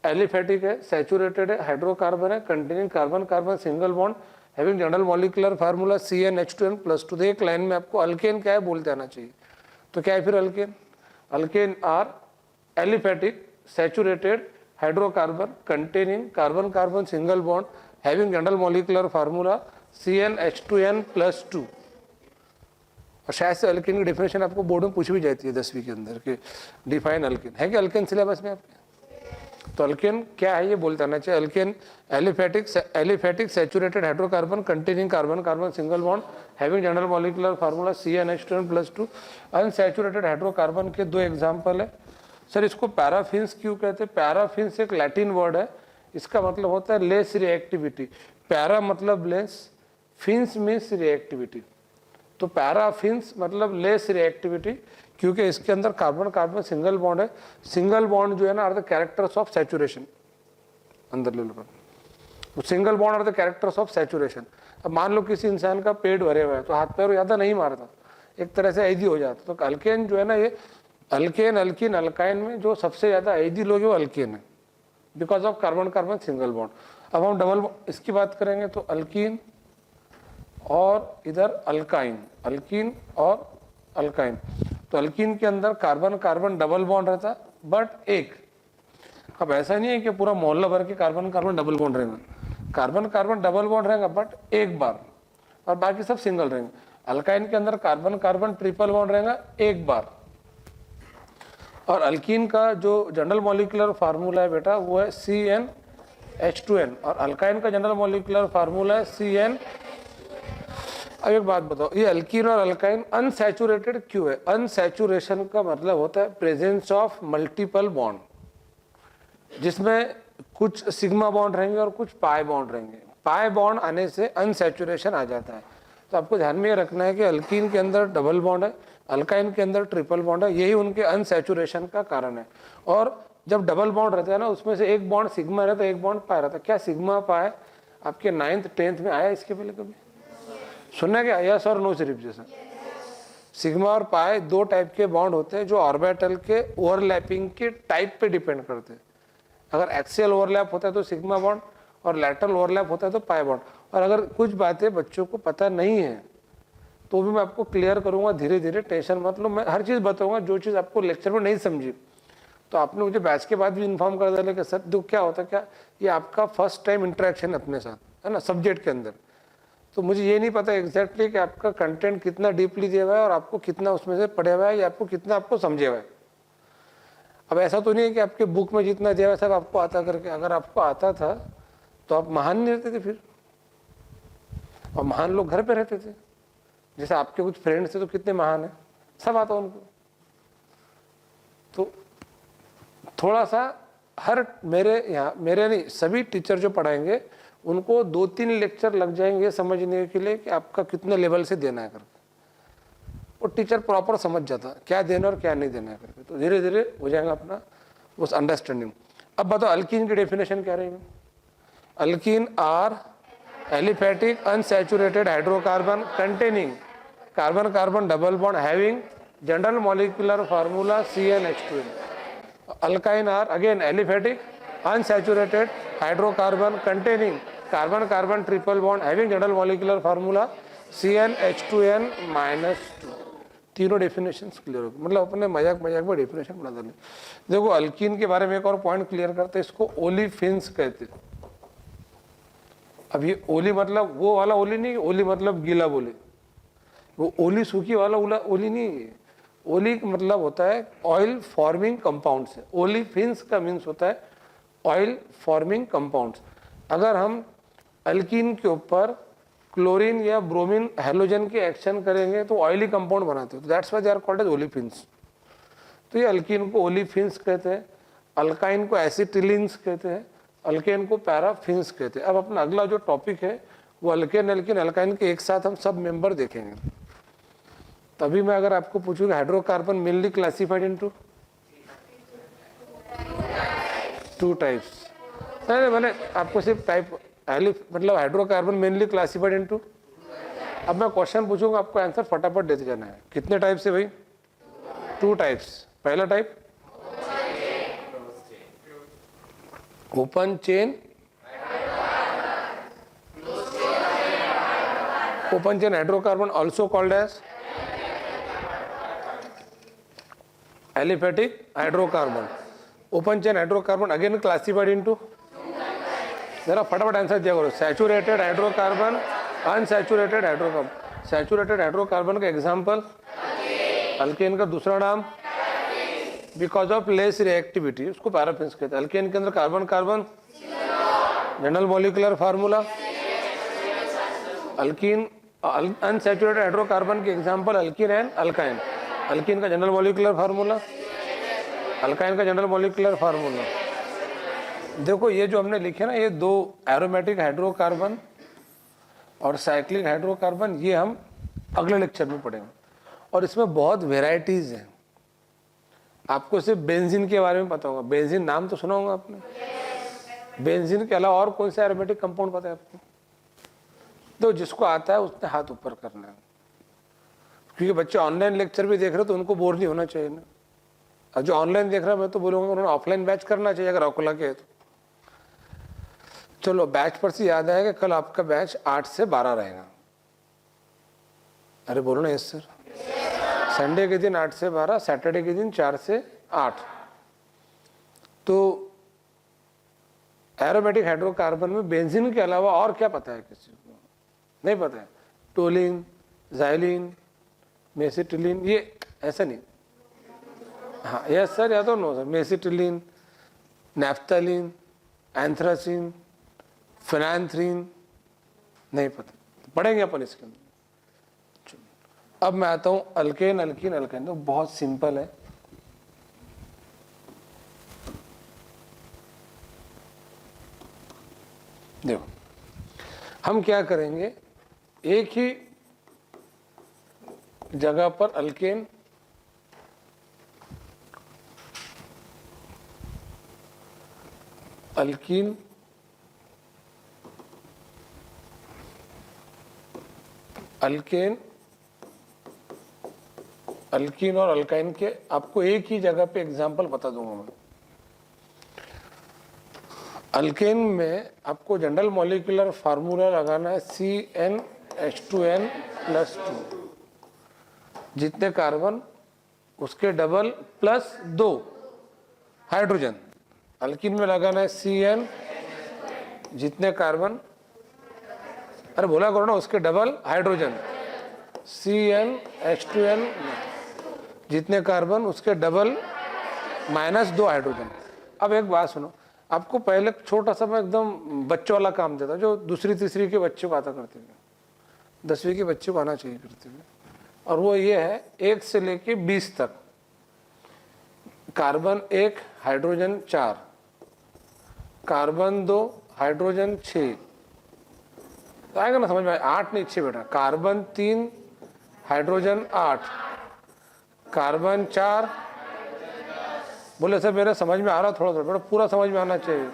S1: एलिफेटिक है, सैचुरेटेड है, हाइड्रोकार्बन है, containing carbon carbon single bond, having general molecular formula CnH2n+2। तो एक लाइन में आपको अल्केन क्या है बोलते आना चाहिए। तो क्या है फिर alkane, alkane are aliphatic saturated hydrocarbon containing carbon carbon single bond having general molecular formula CnH2n+2। और शायद से अल्केन की डेफिनेशन आपको बोर्ड में पूछ भी जाती है 10वीं के अंदर कि डिफाइन अल्केन है कि अल्केन सिलेबस में आपके। तो अल्केन क्या है ये बोलते आना चाहिए। Alkane aliphatic saturated hydrocarbon containing carbon carbon single bond having general molecular formula CnH2n+2। Unsaturated hydrocarbon के दो एग्जाम्पल है। सर इसको पैराफिन्स क्यों कहते हैं, पैराफिन्स एक लैटिन वर्ड है, इसका मतलब होता है लेस रिएक्टिविटी। पैरा मतलब लेस, फिन्स मीन्स रिएक्टिविटी, तो पैराफिन्स मतलब लेस रिएक्टिविटी, क्योंकि इसके अंदर कार्बन कार्बन सिंगल बॉन्ड है। सिंगल बॉन्ड जो है ना are the characters of saturation, अंदर ले लो, single bond are the characters of saturation. अब मान लो किसी इंसान का पेट भरे हुआ है तो हाथ पैर ज़्यादा नहीं मारता, एक तरह से ऐदी हो जाता। तो अल्केन जो है ना, ये अल्केन अल्किन अल्काइन में जो सबसे ज़्यादा ऐदी लोग हैं वो अल्केन है, because of carbon carbon single bond. अब हम डबल इसकी बात करेंगे तो अल्कीन और इधर अल्काइन, अल्कीन और अल्काइन। तो अल्कीन के अंदर कार्बन कार्बन डबल बॉन्ड रहता है, बट एक। अब ऐसा नहीं है कि पूरा मोहल्ला भर के कार्बन कार्बन डबल बॉन्ड रहेगा, कार्बन कार्बन डबल बॉन्ड रहेगा बट एक बार, और बाकी सब सिंगल रहेंगे। अल्काइन के अंदर कार्बन कार्बन ट्रिपल बॉन्ड रहेगा एक बार। और अल्कीन का जो जनरल मॉलिक्यूलर फार्मूला है बेटा वो है CnH2n, और अल्काइन का जनरल मॉलिक्यूलर फार्मूला है Cn। अब एक बात बताओ, ये अल्कीन और अल्काइन अनसैचुरेटेड क्यों है? अनसैचुरेशन का मतलब होता है प्रेजेंस ऑफ मल्टीपल बॉन्ड, जिसमें कुछ सिग्मा बॉन्ड रहेंगे और कुछ पाई बॉन्ड रहेंगे। पाई बॉन्ड आने से अनसैचुरेशन आ जाता है। तो आपको ध्यान में ये रखना है कि अल्कीन के अंदर डबल बॉन्ड है, अल्काइन के अंदर ट्रिपल बॉन्ड है, यही उनके अनसैचुरेशन का कारण है। और जब डबल बॉन्ड रहता है ना, उसमें से एक बॉन्ड सिग्मा रहता है, एक बॉन्ड पाई रहता है। क्या सिग्मा पाई आपके 9th 10th में आया इसके पहले कभी सुनना? क्या यस और नो सिर्फ? जैसा सिग्मा और पाई दो टाइप के बॉन्ड होते हैं जो ऑर्बिटल के ओवरलैपिंग के टाइप पे डिपेंड करते हैं। अगर एक्सियल ओवरलैप होता है तो सिग्मा बॉन्ड, और लैटरल ओवरलैप होता है तो पाई बॉन्ड। और अगर कुछ बातें बच्चों को पता नहीं है तो भी मैं आपको क्लियर करूंगा धीरे धीरे, टेंशन मत लो। मैं हर चीज़ बताऊंगा, जो चीज़ आपको लेक्चर में नहीं समझी तो आपने मुझे बैच के बाद भी इन्फॉर्म कर दिया कि सर जो क्या होता है, क्या ये आपका फर्स्ट टाइम इंटरेक्शन अपने साथ है ना सब्जेक्ट के अंदर। तो मुझे ये नहीं पता एग्जैक्टली कि आपका कंटेंट कितना डीपली दिया हुआ है और आपको कितना उसमें से पढ़ा हुआ है या आपको कितना आपको समझे हुआ है। अब ऐसा तो नहीं है कि आपके बुक में जितना दिया हुआ सब आपको आता करके। अगर आपको आता था तो आप महान नहीं रहते थे फिर, और महान लोग घर पे रहते थे। जैसे आपके कुछ फ्रेंड्स थे तो कितने महान है, सब आता उनको। तो थोड़ा सा हर मेरे यहाँ, मेरे नहीं सभी टीचर जो पढ़ाएंगे उनको 2-3 लेक्चर लग जाएंगे समझने के लिए कि आपका कितने लेवल से देना है करके। और टीचर प्रॉपर समझ जाता क्या देना और क्या नहीं देना है करके। तो धीरे धीरे हो जाएगा अपना उस अंडरस्टैंडिंग। अब बताओ अल्कीन की डेफिनेशन क्या रहेगी? Alkene are aliphatic unsaturated hydrocarbon containing carbon carbon double bond having general molecular formula CnH2n। Alkyne are again aliphatic unsaturated hydrocarbon containing carbon carbon triple bond having general molecular formula CnH2n-2। तीनों डेफिनेशंस क्लियर हो गए। मतलब अपने मजाक मजाक में डेफिनेशन बना देंगे। देखो अल्कीन के बारे में एक और पॉइंट क्लियर करते हैं, इसको ओलिफिन्स कहते हैं। अब ये ओली मतलब वो वाला ओली नहीं, ओली मतलब गीला बोले, वो ओली सूखी वाला ओली नहीं है। ओली का मतलब होता है ऑयल फॉर्मिंग कंपाउंड से। ओलिफिन्स का मीन्स होता है ऑयल फॉर्मिंग कंपाउंड्स। अगर हम अल्कीन के ऊपर क्लोरीन या ब्रोमीन हेलोजन के एक्शन करेंगे तो ऑयली कंपाउंड बनाते हैं, that's why they are called as olefins. तो ये अल्कीन को ओलिफिन्स कहते हैं, अल्काइन को एसिटिलीन्स कहते हैं, अल्केन को पैराफिन्स कहते हैं। अब अपना अगला जो टॉपिक है वो अल्केन अल्किन अल्काइन के एक साथ हम सब मेंबर देखेंगे। तभी मैं अगर आपको पूछूंगा hydrocarbon mainly classified into 2 types, नहीं मैंने आपको सिर्फ टाइप मतलब हाइड्रोकार्बन मेनली क्लासिफाइड इनटू। अब मैं क्वेश्चन पूछूंगा, आपको आंसर फटाफट देते जाना है। कितने टाइप से भाई? 2 टाइप्स। पहला type open chain, open chain hydrocarbon also called as aliphatic hydrocarbon. Open chain hydrocarbon again classified into, जरा फटाफट आंसर दिया करो। Saturated hydrocarbon, unsaturated hydrocarbon. Saturated hydrocarbon का एग्जांपल अल्केन का दूसरा नाम बिकॉज ऑफ लेस रिएक्टिविटी उसको पैराफिन्स कहते हैं। अल्केन के अंदर carbon carbon general molecular formula. Alkene unsaturated hydrocarbon के example alkene and alkyne. Alkene का जनरल मॉलिक्यूलर फार्मूला, अल्काइन का जनरल मॉलिक्यूलर फार्मूला। देखो ये जो हमने लिखे ना, ये 2 एरोमेटिक हाइड्रोकार्बन और साइक्लिक हाइड्रोकार्बन, ये हम अगले लेक्चर में पढ़ेंगे। और इसमें बहुत वेराइटीज हैं। आपको सिर्फ बेंजीन के बारे में पता होगा, बेंजीन नाम तो सुना होगा आपने। बेंजीन के अलावा और कौन सा एरोमेटिक कंपाउंड पता है आपको? तो जिसको आता है उसने हाथ ऊपर करना है। क्योंकि बच्चे ऑनलाइन लेक्चर भी देख रहे हो तो उनको बोर नहीं होना चाहिए ना। और जो ऑनलाइन देख रहा है मैं तो बोलूँगा उन्होंने ऑफलाइन बैच करना चाहिए अगर अकोला के है तो। चलो बैच पर से याद आया कि कल आपका बैच 8 से 12 रहेगा। अरे बोलो ना यस सर। संडे के दिन 8 से 12, सैटरडे के दिन 4 से 8। तो एरोमेटिक हाइड्रोकार्बन में बेंजीन के अलावा और क्या पता है किसी को? नहीं पता है। टोलिन, ज़ाइलिन, मेसिटिलीन, ये ऐसा नहीं। हाँ यस सर या तो no sir. Mesitylene, naphthalene, anthracene, phenanthrene, नहीं पता, पढ़ेंगे अपन इसके अंदर। अब मैं आता हूं अल्केन, अल्कीन, अल्केन। तो बहुत सिंपल है। देखो हम क्या करेंगे, एक ही जगह पर अल्केन, अल्कीन, अल्केन, अल्कीन और अल्काइन के आपको एक ही जगह पे एग्जांपल बता दूंगा मैं। अल्केन में आपको जनरल मॉलिक्यूलर फार्मूला लगाना है CnH2n+2। जितने कार्बन उसके डबल प्लस 2 हाइड्रोजन। अल्कीन में लगाना है Cn, जितने कार्बन, अरे बोला करो ना, उसके डबल हाइड्रोजन। CnH2n, जितने कार्बन उसके डबल -2 हाइड्रोजन। अब एक बात सुनो, आपको पहले छोटा सा मैं एकदम बच्चों वाला काम देता जो दूसरी तीसरी के बच्चे को आता करते थे, 10वीं के बच्चे को आना चाहिए करते थे। और वो ये है 1 से लेके 20 तक। Carbon 1, hydrogen 4, carbon 2, hydrogen 6। तो आएगा ना समझ में? 8 नहीं 6 बेटा। Carbon 3, hydrogen 8, carbon 4। बोले सर मेरे समझ में आ रहा थोड़ा थोड़ा, बेटा पूरा समझ में आना चाहिए।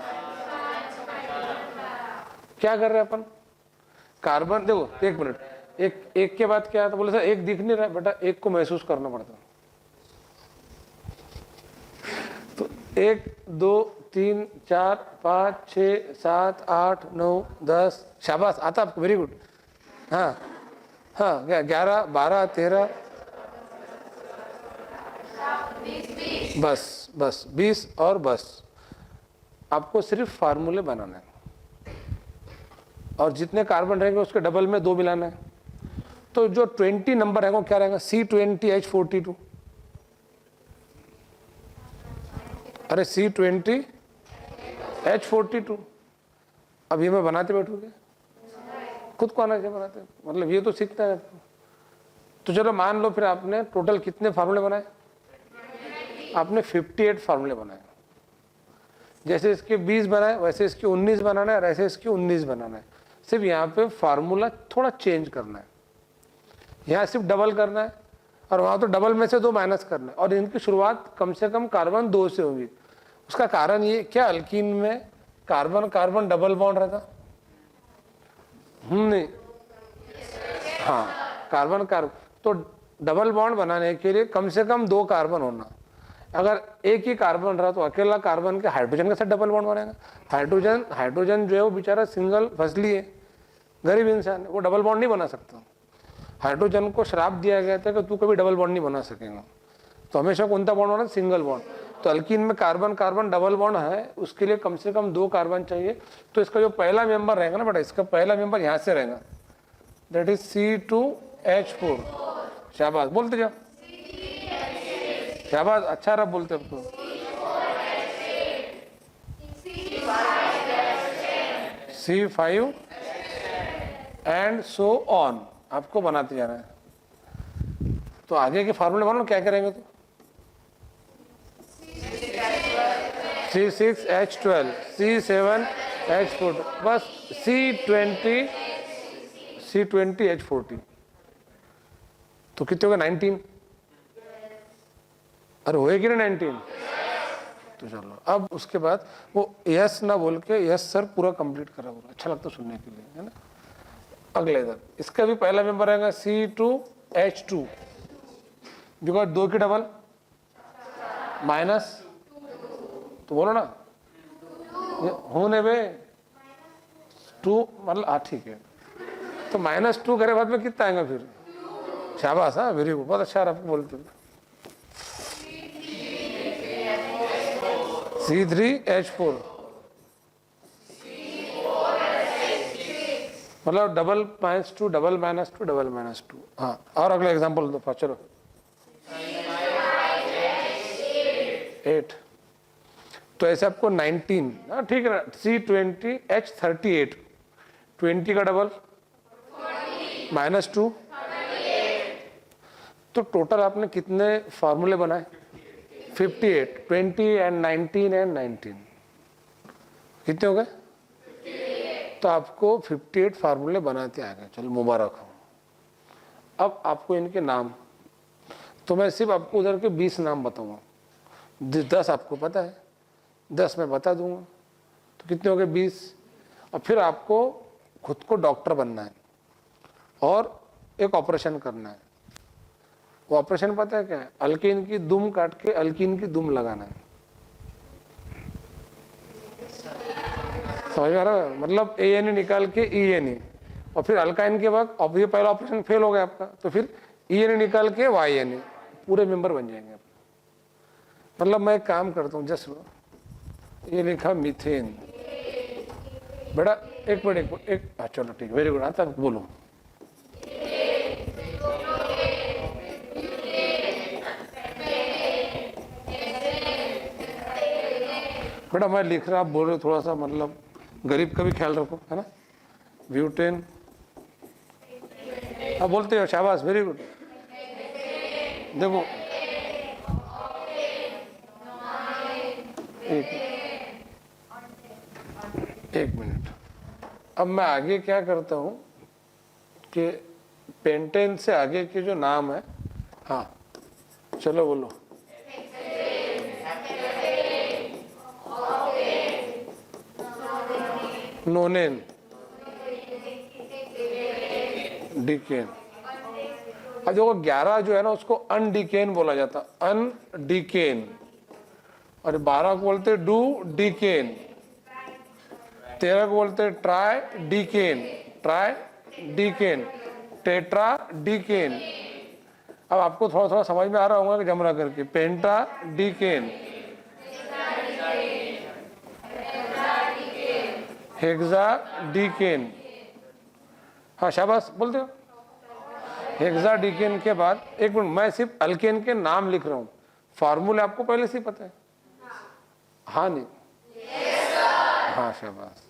S1: क्या कर रहे हैं अपन? कार्बन देखो, 1 मिनट, एक के बाद क्या है? तो बोले सर एक दिख नहीं रहा। बेटा एक को महसूस करना पड़ता। तो 1 2 3 4 5 6 7 8 9 10। शाबाश, आता आपको, वेरी गुड। हाँ हाँ, 11 12 13, बस बस 20 और बस। आपको सिर्फ फार्मूले बनाना है और जितने कार्बन रहेंगे उसके डबल में 2 मिलाना है। तो जो 20 नंबर रहेगा क्या रहेगा? C20H42। अरे C20H42। अब ये मैं बनाते बैठूंगे, खुद को आना चाहिए बनाते, मतलब ये तो सीखता है। तो चलो मान लो फिर आपने टोटल कितने फार्मूले बनाए? आपने 58 फार्मूले बनाए। जैसे इसके 20 बनाए वैसे इसके 19 बनाना है, वैसे इसके 19 बनाना है। सिर्फ यहाँ पे फार्मूला थोड़ा चेंज करना है, यहाँ सिर्फ डबल करना है और वहाँ तो डबल में से 2 माइनस करना है। और इनकी शुरुआत कम से कम कार्बन 2 से होगी। उसका कारण ये, क्या अल्कीन में कार्बन कार्बन डबल बॉन्ड रहता? नहीं, हाँ कार्बन कार्बन। तो डबल बॉन्ड बनाने के लिए कम से कम 2 कार्बन होना। अगर एक ही कार्बन रहा तो अकेला कार्बन के हाइड्रोजन के साथ डबल बॉन्ड बनेगा। हाइड्रोजन जो है वो बेचारा सिंगल फसली है, गरीब इंसान है, वो डबल बॉन्ड नहीं बना सकता। हाइड्रोजन को श्राप दिया गया था कि तू कभी डबल बॉन्ड नहीं बना सकेगा, तो हमेशा कौन सा बॉन्ड होना? Single bond. तो अल्कीन में कार्बन कार्बन डबल बॉन्ड है, उसके लिए कम से कम 2 कार्बन चाहिए। तो इसका जो पहला मेंबर रहेगा ना बेटा, इसका पहला मेंबर यहाँ से रहेगा, दैट इज C2H4। शाबाश, बोलते जाओ, शाबाश, अच्छा रहा बोलते अब तो। C5 एंड सो ऑन, आपको बनाते जाना है। तो आगे के फार्मूले मानो क्या करेंगे? तो C6H12, C7H14, बस C20H40। तो कितने होगा? 19। अरे होएगी ना 19? तो चलो अब उसके बाद वो यस ना बोल के यस सर पूरा कंप्लीट करा, पूरा अच्छा लगता सुनने के लिए, है ना। अगले इधर इसका भी पहला मेंबर रहेगा C2H2, बिकॉज 2 की डबल माइनस, तो बोलो ना होने बे 2 मतलब, हाँ ठीक है, तो -2 करे बाद में कितना आएगा फिर? शाबाश, हाँ वेरी गुड, बहुत अच्छा आप बोलते हो। C3H4 मतलब डबल -2 डबल -2 डबल -2। हाँ, और अगला एग्जांपल दो, चलो 8, तो ऐसे आपको 19, हाँ ठीक है ना, C20H38, 20 का डबल -2, तो टोटल आपने कितने फार्मूले बनाए? 58, 20 एंड 19 एंड 19, कितने हो गए? तो आपको 58 फार्मूले बनाते आ गए, चलो मुबारक हो। अब आपको इनके नाम, तो मैं सिर्फ आपको उधर के 20 नाम बताऊंगा, 10 आपको पता है, 10 मैं बता दूंगा, तो कितने हो गए? 20। और फिर आपको खुद को डॉक्टर बनना है और एक ऑपरेशन करना है। वो ऑपरेशन पता है क्या है? अल्कीन की दुम काट के अल्कीन की दुम लगाना है। समझ में आ रहा है? मतलब ANE निकाल के ENE, और फिर अल्काइन के बाद, अब ये पहला ऑपरेशन फेल हो गया आपका, तो फिर ENE निकाल के YNE, पूरे मेंबर बन जाएंगे आप। मतलब मैं एक काम करता हूँ, जस्ट ये लिखा मीथेन, बेटा एक मिनट एक, चलो ठीक है, वेरी गुड, आता बोलो। बेटा मैं लिख रहा, आप बोल रहे हो, थोड़ा सा मतलब गरीब का भी ख्याल रखो, है ना। ब्यूटेन, आप बोलते हो, शाबाश, वेरी गुड। देखो एक मिनट, अब मैं आगे क्या करता हूँ कि पेंटेन से आगे के जो नाम है, हाँ चलो बोलो। नोनेन, डिकेन। अब देखो 11 जो है ना, उसको अनडिकेन बोला जाता, अनडिकेन, और 12 को बोलते डू डिकेन, 13 को बोलते ट्राई डिकेन, ट्राई डिकेन, टेट्रा डिकेन। अब आपको थोड़ा थोड़ा समझ में आ रहा होगा कि जमरा करके, पेंटा डिकेन, हेक्सा डिकेन, हाँ शाबाश, बोलते हो। हेक्सा डिकेन के बाद, एक मिनट, मैं सिर्फ अल्केन के नाम लिख रहा हूँ, फार्मूले आपको पहले से ही पता है, हाँ नहीं? हाँ शाबाश,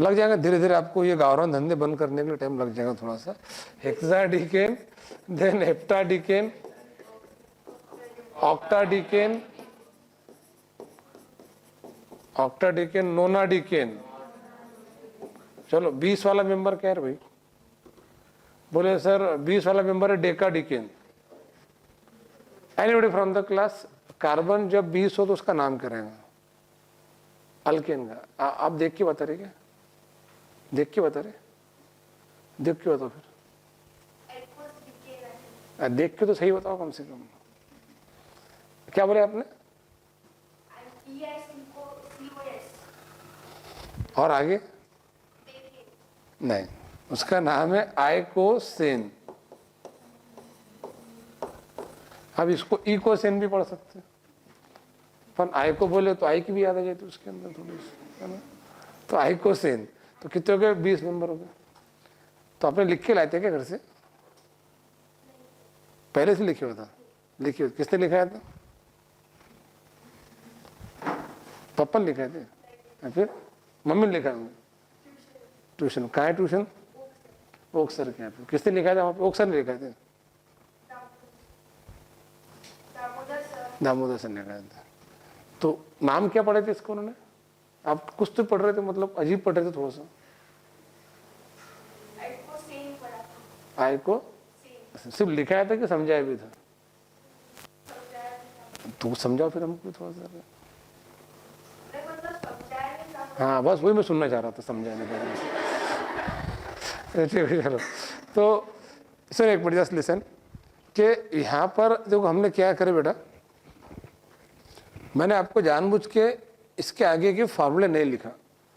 S1: लग जाएगा धीरे धीरे, आपको ये गावरान धंधे बंद करने के लिए टाइम लग जाएगा थोड़ा सा। Hexadecane, then heptadecane, octadecane, octadecane, nonadecane. चलो 20 वाला मेंबर क्या है भाई? बोले सर 20 वाला मेंबर है deca decane. Anybody from the class? Carbon जब 20 हो तो उसका नाम क्या रहेगा? अल्केन का। आप देख के बता रहे क्या? देख के बता रहे? देख के बताओ फिर, देख के तो सही बताओ कम से कम। क्या बोले आपने? और आगे नहीं, उसका नाम है आइकोसेन। अब इसको इकोसेन भी पढ़ सकते हैं, पर आई को बोले तो आई की भी याद आ जाती है उसके अंदर थोड़ी सी, है ना। तो आइकोसेन, तो कितने हो गए? 20 मेंबर हो गए। तो आपने लिख के लाए थे क्या घर से? पहले से लिखे हुआ था? लिखे हुआ किसने लिखाया था? पापा ने लिखाए थे, फिर मम्मी ने लिखा है? ट्यूशन कहाँ है? ट्यूशन ओक सर के यहाँ पे। किसने लिखा था वहाँ पे? ओक सर ने लिखा थे? दामोदर सर ने लिखा था। तो नाम क्या पढ़े थे इसको उन्होंने? आप कुछ तो पढ़ रहे थे, मतलब अजीब पढ़ रहे थे थोड़ा सा। आई को सिर्फ लिखाया था कि समझाया भी था? तो समझाओ फिर हमको थोड़ा सा। हाँ बस वही मैं सुनना चाह रहा था, समझाने का। चलो तो सर एक मिनट, जस्ट लिसन। कि यहाँ पर देखो हमने क्या करे बेटा, मैंने आपको जानबूझ के इसके आगे के फार्मूले नहीं लिखा।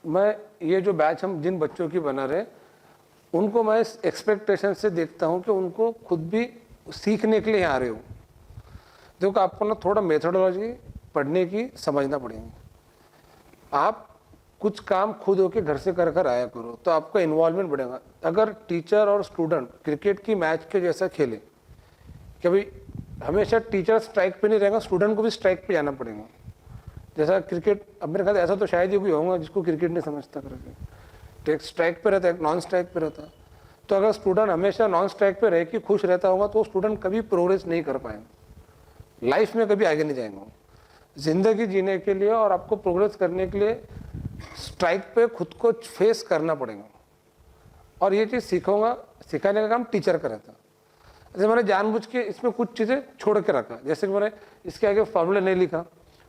S1: मैं ये जो बैच हम जिन बच्चों की बना रहे उनको मैं इस एक्सपेक्टेशन से देखता हूँ कि उनको खुद भी सीखने के लिए आ रहे हो। देखो आपको ना थोड़ा मेथोडोलॉजी पढ़ने की समझना पड़ेगी। आप कुछ काम खुद होके घर से कर आया करो तो आपका इन्वॉल्वमेंट बढ़ेगा। अगर टीचर और स्टूडेंट क्रिकेट की मैच के जैसा खेले कि भाई हमेशा टीचर स्ट्राइक पे नहीं रहेगा, स्टूडेंट को भी स्ट्राइक पे जाना पड़ेगा। जैसा क्रिकेट, अब मेरे ख्याल ऐसा तो शायद ही कोई होगा जिसको क्रिकेट नहीं समझता करके, एक स्ट्राइक पे रहता है, एक नॉन स्ट्राइक पे रहता है। तो अगर स्टूडेंट हमेशा नॉन स्ट्राइक पे रह के खुश रहता होगा तो स्टूडेंट कभी प्रोग्रेस नहीं कर पाएगा, लाइफ में कभी आगे नहीं जाएंगे। जिंदगी जीने के लिए और आपको प्रोग्रेस करने के लिए स्ट्राइक पे खुद को फेस करना पड़ेगा। और ये चीज़ सीखूंगा, सिखाने का काम टीचर का रहता है। जैसे मैंने जानबूझ के इसमें कुछ चीज़ें छोड़ के रखा, जैसे कि मैंने इसके आगे फार्मूला नहीं लिखा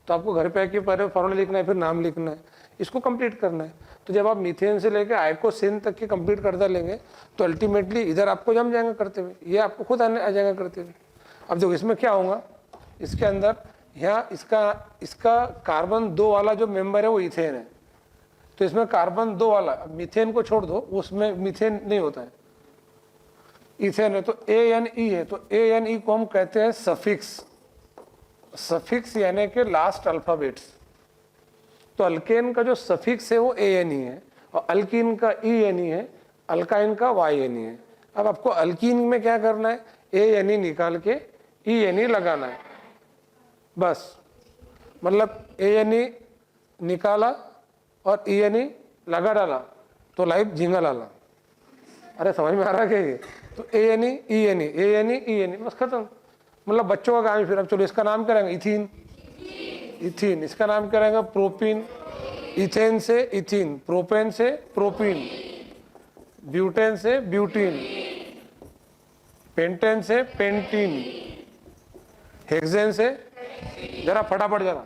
S1: तो आपको घर पे आके पहले फार्मूला लिखना है, फिर नाम लिखना है, इसको कंप्लीट करना है। तो जब आप मीथेन से लेकर आइकोसिन तक की कंप्लीट करता लेंगे तो अल्टीमेटली इधर आपको जम जाएंगे करते हुए, ये आपको खुद आने आ जाएगा करते हुए। अब देखो इसमें क्या होगा, इसके अंदर यहाँ इसका कार्बन 2 वाला जो मेंबर है वो इथेन है, तो इसमें कार्बन 2 वाला, मीथेन को छोड़ दो, उसमें मीथेन नहीं होता है, इथेन है। तो ANE है, तो ANE को हम कहते हैं सफिक्स। सफिक्स यानी कि लास्ट अल्फाबेट्स। तो अल्केन का जो सफिक्स है वो ANE है और अल्कीन का ENE है, अल्काइन का YNE है। अब आपको अल्कीन में क्या करना है, ANE निकाल के ENE लगाना है बस। मतलब ANE निकाला और ENE लगा डाला तो लाइव झींगा लाला। अरे समझ में आ रहा है क्या ये? तो ANE ENE बस खत्म। मतलब बच्चों का काम है। फिर अब चलो इसका नाम करेंगे इथीन, इसका नाम करेंगे प्रोपीन, इथेन से इथीन, प्रोपेन से प्रोपीन, ब्यूटेन से ब्यूटीन, पेंटेन से पेंटीन, हेक्सेन से, जरा फटाफट जरा,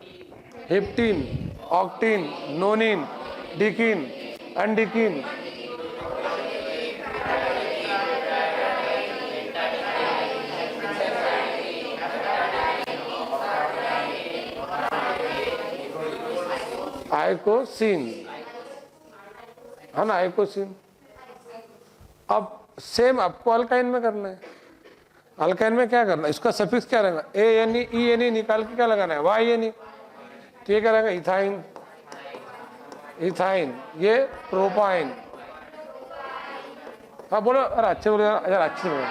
S1: हेप्टीन, ऑक्टीन, नोनिन, डिकीन, अनडिकीन, आइकोसिन, है ना, आइकोसिन। अब सेम आपको अल्काइन में करना है। अल्काइन में क्या करना है, इसका सफिक्स क्या रहेगा, ANE ENE निकाल के क्या लगाना है, YNE। तो ये क्या रहेगा, इथाइन, इथाइन, ये प्रोपाइन। हाँ बोलो, अरे अच्छे बोलो यार, अच्छे बोलो।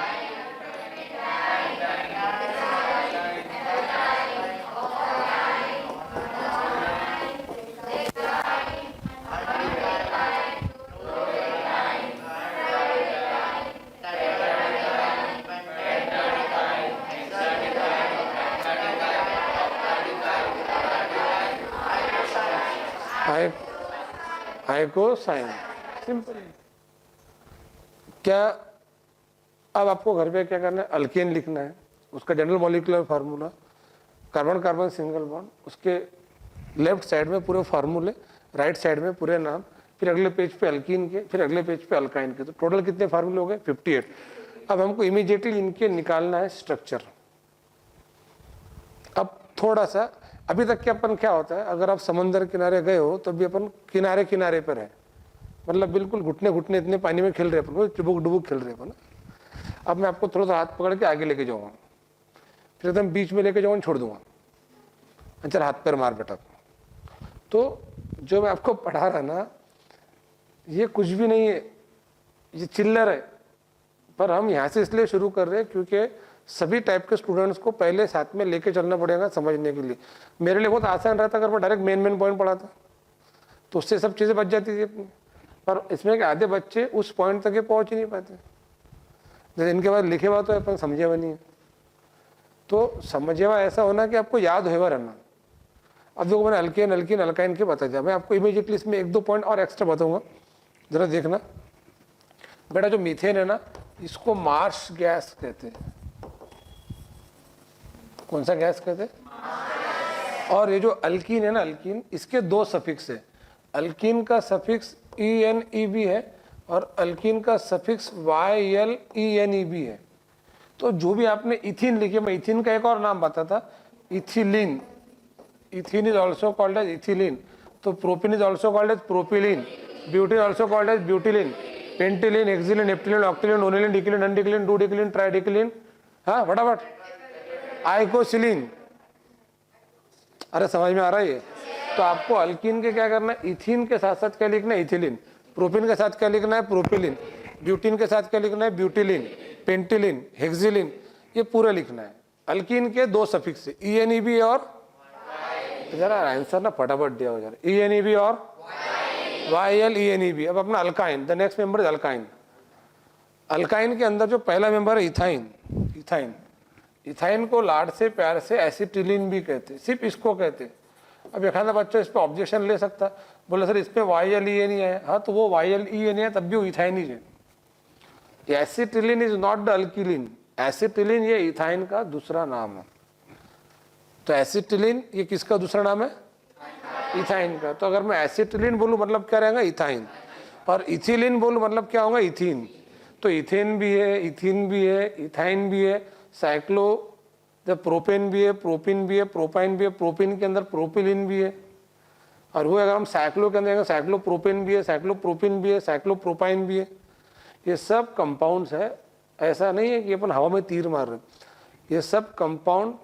S1: आइकोसाइन, सिंपल। क्या अब आपको घर पे क्या करना है, अल्केन लिखना है, उसका general molecular formula, carbon carbon single bond, उसके लेफ्ट साइड में पूरे फार्मूले, राइट साइड में पूरे नाम, फिर अगले पेज पे अल्कीन के, फिर अगले पेज पे अल्काइन के। तो टोटल कितने फार्मूले हो गए, 58। अब हमको इमीडिएटली इनके निकालना है स्ट्रक्चर। अब थोड़ा सा अभी तक के अपन क्या होता है, अगर आप समंदर किनारे गए हो तो भी अपन किनारे किनारे पर है, मतलब बिल्कुल घुटने घुटने इतने पानी में खेल रहे अपन, डुबुक डुबुक खेल रहे अपन। अब मैं आपको थोड़ा सा हाथ पकड़ के आगे लेके जाऊंगा, फिर एकदम बीच में लेके जाऊंगा, छोड़ दूंगा, अच्छा हाथ पैर मार बेटा। तो जो मैं आपको पढ़ा रहा ना, ये कुछ भी नहीं है, ये चिल्लर है। पर हम यहाँ से इसलिए शुरू कर रहे हैं क्योंकि सभी टाइप के स्टूडेंट्स को पहले साथ में लेके चलना पड़ेगा समझने के लिए। मेरे लिए बहुत आसान रहता अगर मैं डायरेक्ट मेन पॉइंट पढ़ाता, तो उससे सब चीज़ें बच जाती थी अपनी। पर इसमें कि आधे बच्चे उस पॉइंट तक पहुंच ही नहीं पाते, जैसे इनके बाद लिखे हुआ तो अपन समझे हुआ नहीं है। तो समझे हुआ ऐसा होना कि आपको याद हुआ रहना। अब देखो मैंने अल्केन अल्कीन अल्काइन के बता दिया, मैं आपको इमीडिएटली इसमें 1-2 पॉइंट और एक्स्ट्रा बताऊंगा, जरा देखना बेटा। जो मीथेन है ना, इसको मार्श गैस कहते हैं। कौन सा गैस कहते हैं? और ये जो अल्कीन है ना, अल्कीन, इसके 2 सफिक्स है। अल्कीन का सफिक्स ENEB है और अल्कीन का सफिक्स YLENEB है। तो जो भी आपने इथीन लिखे, मैं इथीन का एक और नाम बताता, ethylene, ethene is also called as ethylene, तो propene is also called as propylene, butene also called as butylene, pentylene, hexylene, heptylene, octylene, nonylene, decylene, undecylene, dodecylene, tridecylene, हाँ फटाफट, आइकोसिलीन। अरे समझ में आ रहा है ये? तो आपको अल्कीन के क्या करना है, इथीन के साथ साथ क्या लिखना है, इथिलीन, प्रोपिन के साथ क्या लिखना है, प्रोपिलीन, ब्यूटीन के साथ क्या लिखना है, ब्यूटिलीन, पेंटिलीन, हेक्सिलीन, ये पूरा लिखना है। अल्कीन के दो सफिक्स है, ENEB और, जरा आंसर ना फटाफट दिया हो जरा, ENEB और YLENEB। अब अपना alkyne, the next member is alkyne. Alkyne के अंदर जो पहला मेंबर है इथाइन, इथाइन, इथाइन को लाड से प्यार से एसिटिलीन भी कहते, सिर्फ इसको कहते। अब एक आधा बच्चा इस पर ऑब्जेक्शन ले सकता, बोले सर इसमें YLE नहीं है, हाँ तो वो YLE नहीं है तब भी वो इथाइन ही है। Acetylene is not the alkylene, acetylene ये इथाइन का दूसरा नाम है। तो एसिटिलीन ये किसका दूसरा नाम है, इथाइन का। तो अगर मैं एसिटिलीन बोलूं मतलब क्या रहेगा, इथाइन, और इथिलीन बोलूं मतलब क्या होगा, इथीन। तो इथेन भी है, इथीन भी है, इथाइन भी है, साइक्लो जब प्रोपेन भी है, प्रोपिन भी है, प्रोपाइन भी है, प्रोपिन के अंदर प्रोपिलीन भी है, और वो अगर हम साइक्लो के अंदर साइक्लो प्रोपेन भी है, साइक्लो प्रोपिन भी है, साइक्लो प्रोपाइन भी है। ये सब कंपाउंड्स है, ऐसा नहीं है कि अपन हवा में तीर मार रहे, ये सब कंपाउंड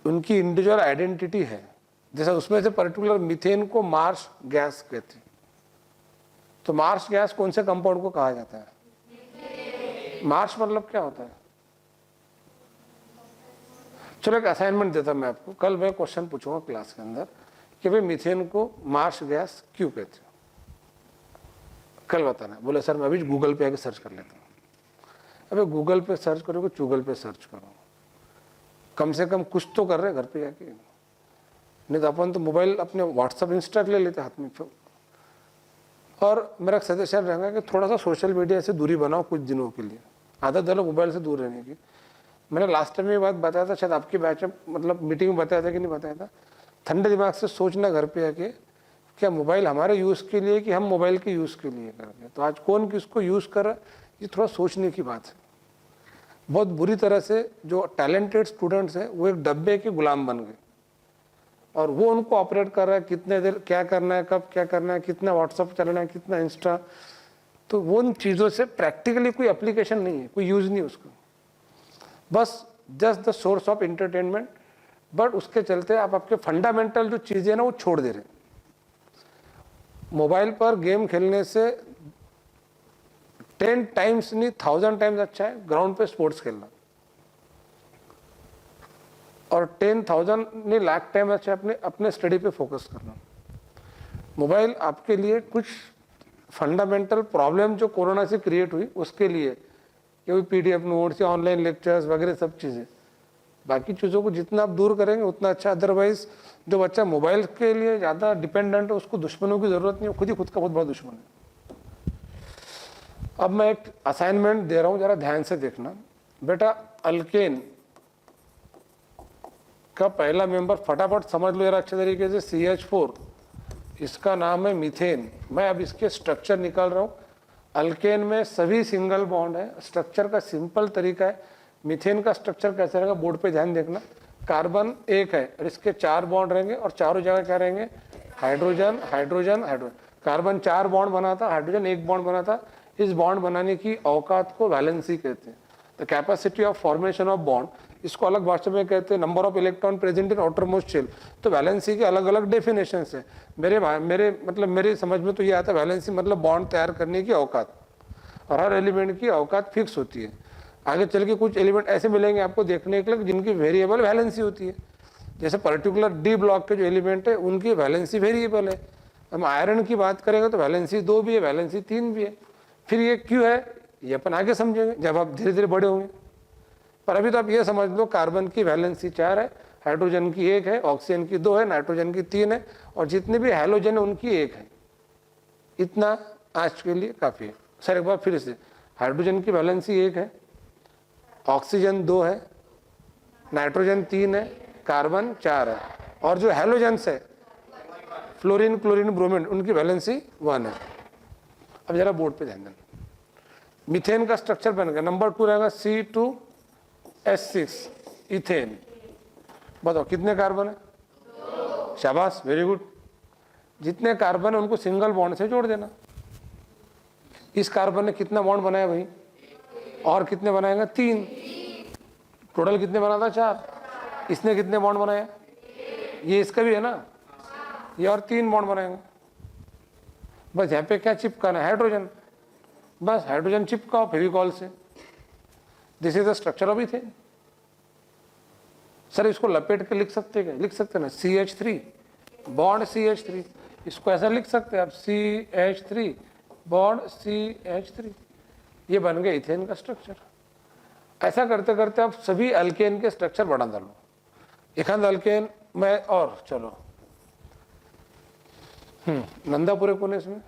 S1: उनकी इंडिविजुअल आइडेंटिटी है। जैसा उसमें से पर्टिकुलर मीथेन को मार्श गैस कहते हैं। तो मार्श गैस कौन से कंपाउंड को कहा जाता है, मार्श मतलब क्या होता है। चलो एक असाइनमेंट देता मैं आपको, कल मैं क्वेश्चन पूछूंगा क्लास के अंदर कि भाई मीथेन को मार्श गैस क्यों कहते हो, कल बताना। बोले सर मैं अभी गूगल पे आके सर्च कर लेता हूँ। अबे गूगल पे सर्च करोगे, चूगल पे सर्च करो, कम से कम कुछ तो कर रहे घर पे आके, नहीं तो अपन तो मोबाइल अपने व्हाट्सअप इंस्टा ले लेते हाथ में। और मेरा सजेशन रहेगा कि थोड़ा सा सोशल मीडिया से दूरी बनाओ कुछ दिनों के लिए, आदत डालो मोबाइल से दूर रहने की। मैंने लास्ट टाइम ये बात बताया था, शायद आपकी बैच में मतलब मीटिंग में बताया था कि नहीं बताया था। ठंडे दिमाग से सोचना घर पे आके, क्या मोबाइल हमारे यूज़ के लिए कि हम मोबाइल के यूज़ के लिए कर रहे हैं। तो आज कौन किसको यूज़ कर रहा है, ये थोड़ा सोचने की बात है। बहुत बुरी तरह से जो टैलेंटेड स्टूडेंट्स हैं वो एक डब्बे के गुलाम बन गए, और वो उनको ऑपरेट कर रहा है, कितने देर क्या करना है, कब क्या करना है, कितना व्हाट्सअप चलना है, कितना इंस्टा। तो वो उन चीज़ों से प्रैक्टिकली कोई एप्लीकेशन नहीं है, कोई यूज़ नहीं उसका, बस just the source of entertainment. But उसके चलते आप आपके फंडामेंटल जो चीज़ें ना वो छोड़ दे रहे। मोबाइल पर गेम खेलने से 10 टाइम्स नहीं 1000 टाइम्स अच्छा है ग्राउंड पे स्पोर्ट्स खेलना, और 10,000 नहीं लाख टाइम अच्छा अपने अपने स्टडी पे फोकस करना। मोबाइल आपके लिए कुछ फंडामेंटल प्रॉब्लम जो कोरोना से क्रिएट हुई उसके लिए, कि PDF नोट्स या ऑनलाइन लेक्चर्स वगैरह सब चीज़ें, बाकी चीज़ों को जितना आप दूर करेंगे उतना अच्छा। अदरवाइज जो बच्चा मोबाइल के लिए ज़्यादा डिपेंडेंट है उसको दुश्मनों की ज़रूरत नहीं है, खुद ही खुद का बहुत बड़ा दुश्मन है। अब मैं एक असाइनमेंट दे रहा हूँ, ज़रा ध्यान से देखना बेटा। अल्केन का पहला मेंबर फटाफट समझ लो यार अच्छे तरीके से, CH4, इसका नाम है मीथेन। मैं अब इसके स्ट्रक्चर निकाल रहा हूँ। अल्केन में सभी सिंगल बॉन्ड है, स्ट्रक्चर का सिंपल तरीका है। मीथेन का स्ट्रक्चर कैसे रहेगा, बोर्ड पे ध्यान देखना। कार्बन एक है और इसके 4 बॉन्ड रहेंगे, और चारों जगह क्या रहेंगे, hydrogen hydrogen hydrogen. Carbon 4 bond बनाता, हाइड्रोजन 1 बॉन्ड बनाता। इस बॉन्ड बनाने की औकात को वैलेंसी कहते हैं, the capacity of formation of bond. इसको अलग भाषा में कहते हैं number of electron present in outermost shell. तो वैलेंसी के अलग अलग डेफिनेशन है। मेरे समझ में तो ये आता है, वैलेंसी मतलब बॉन्ड तैयार करने की औकात, और हर एलिमेंट की औकात फिक्स होती है। आगे चल के कुछ एलिमेंट ऐसे मिलेंगे आपको देखने के लिए जिनकी वेरिएबल वैलेंसी होती है। जैसे पर्टिकुलर D ब्लॉक के जो एलिमेंट है उनकी वैलेंसी वेरिएबल है। हम आयरन की बात करेंगे तो वैलेंसी 2 भी है, वैलेंसी 3 भी है। फिर ये क्यों है ये अपन आगे समझेंगे जब आप धीरे धीरे बड़े होंगे। पर अभी तो आप ये समझ लो, कार्बन की वैलेंसी 4 है, हाइड्रोजन की 1 है, ऑक्सीजन की 2 है, नाइट्रोजन की 3 है, और जितने भी हैलोजन है उनकी 1 है। इतना आज के लिए काफ़ी है। सर एक बार फिर से, हाइड्रोजन की वैलेंसी 1 है, ऑक्सीजन 2 है, नाइट्रोजन 3 है, कार्बन 4 है, और जो हैलोजेंस है फ्लोरीन क्लोरीन ब्रोमीन उनकी वैलेंसी 1 है। अब जरा बोर्ड पे ध्यान देना। मीथेन का स्ट्रक्चर बन गया। नंबर 2 रहेगा C2H6 इथेन। बताओ कितने कार्बन है? शाबाश, वेरी गुड। जितने कार्बन है उनको सिंगल बॉन्ड से जोड़ देना। इस कार्बन ने कितना बॉन्ड बनाया भाई? और कितने बनाएगा? 3। टोटल कितने बना था? 4। इसने कितने बॉन्ड बनाया? ये इसका भी है ना, ये और 3 बॉन्ड बनाएंगे। बस यहाँ पे क्या चिपकाना है? हाइड्रोजन। बस हाइड्रोजन चिपकाओ फेविकॉल से। This is the structure of ethane. Sir इसको लपेट के लिख सकते क्या? लिख सकते ना, CH3 बॉन्ड CH3। इसको ऐसा लिख सकते हैं आप, CH3 बॉन्ड CH3। ये बन गया इथेन का स्ट्रक्चर। ऐसा करते करते आप सभी अल्केन के स्ट्रक्चर बढ़ा डालो। एखाद अल्केन में और चलो नंदापुरे कोने इसमें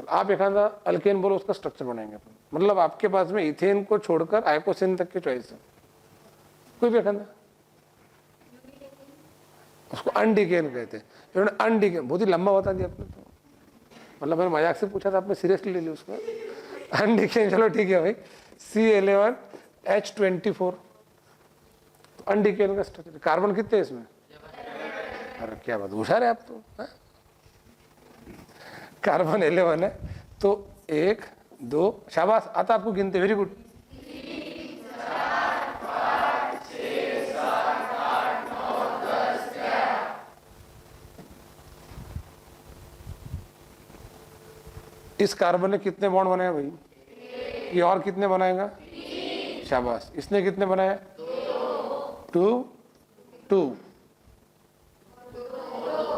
S1: आप एखादा अल्केन बोलो, उसका स्ट्रक्चर बनाएंगे अपन। मतलब आपके पास में इथेन को छोड़कर आइकोसिन तक की चॉइस है, कोई भी एखादा। उसको अनडिकेन कहते हैं। अनडिकेन बहुत ही लंबा बता दिया आपने तो, मतलब मैंने मजाक से पूछा था, आपने सीरियसली ले लिया उसको। अनडिकेन चलो ठीक है भाई, C11H24 अनडिकेन का स्ट्रक्चर। कार्बन कितने हैं इसमें? अरे क्या बात, होशियार है आप तो। कार्बन 11 है तो 1 2, शाबाश, आता आपको गिनते, वेरी गुड। इस कार्बन ने कितने बॉन्ड बनाए भाई? ये और कितने बनाएगा? शाबाश। इसने कितने बनाए? 2 2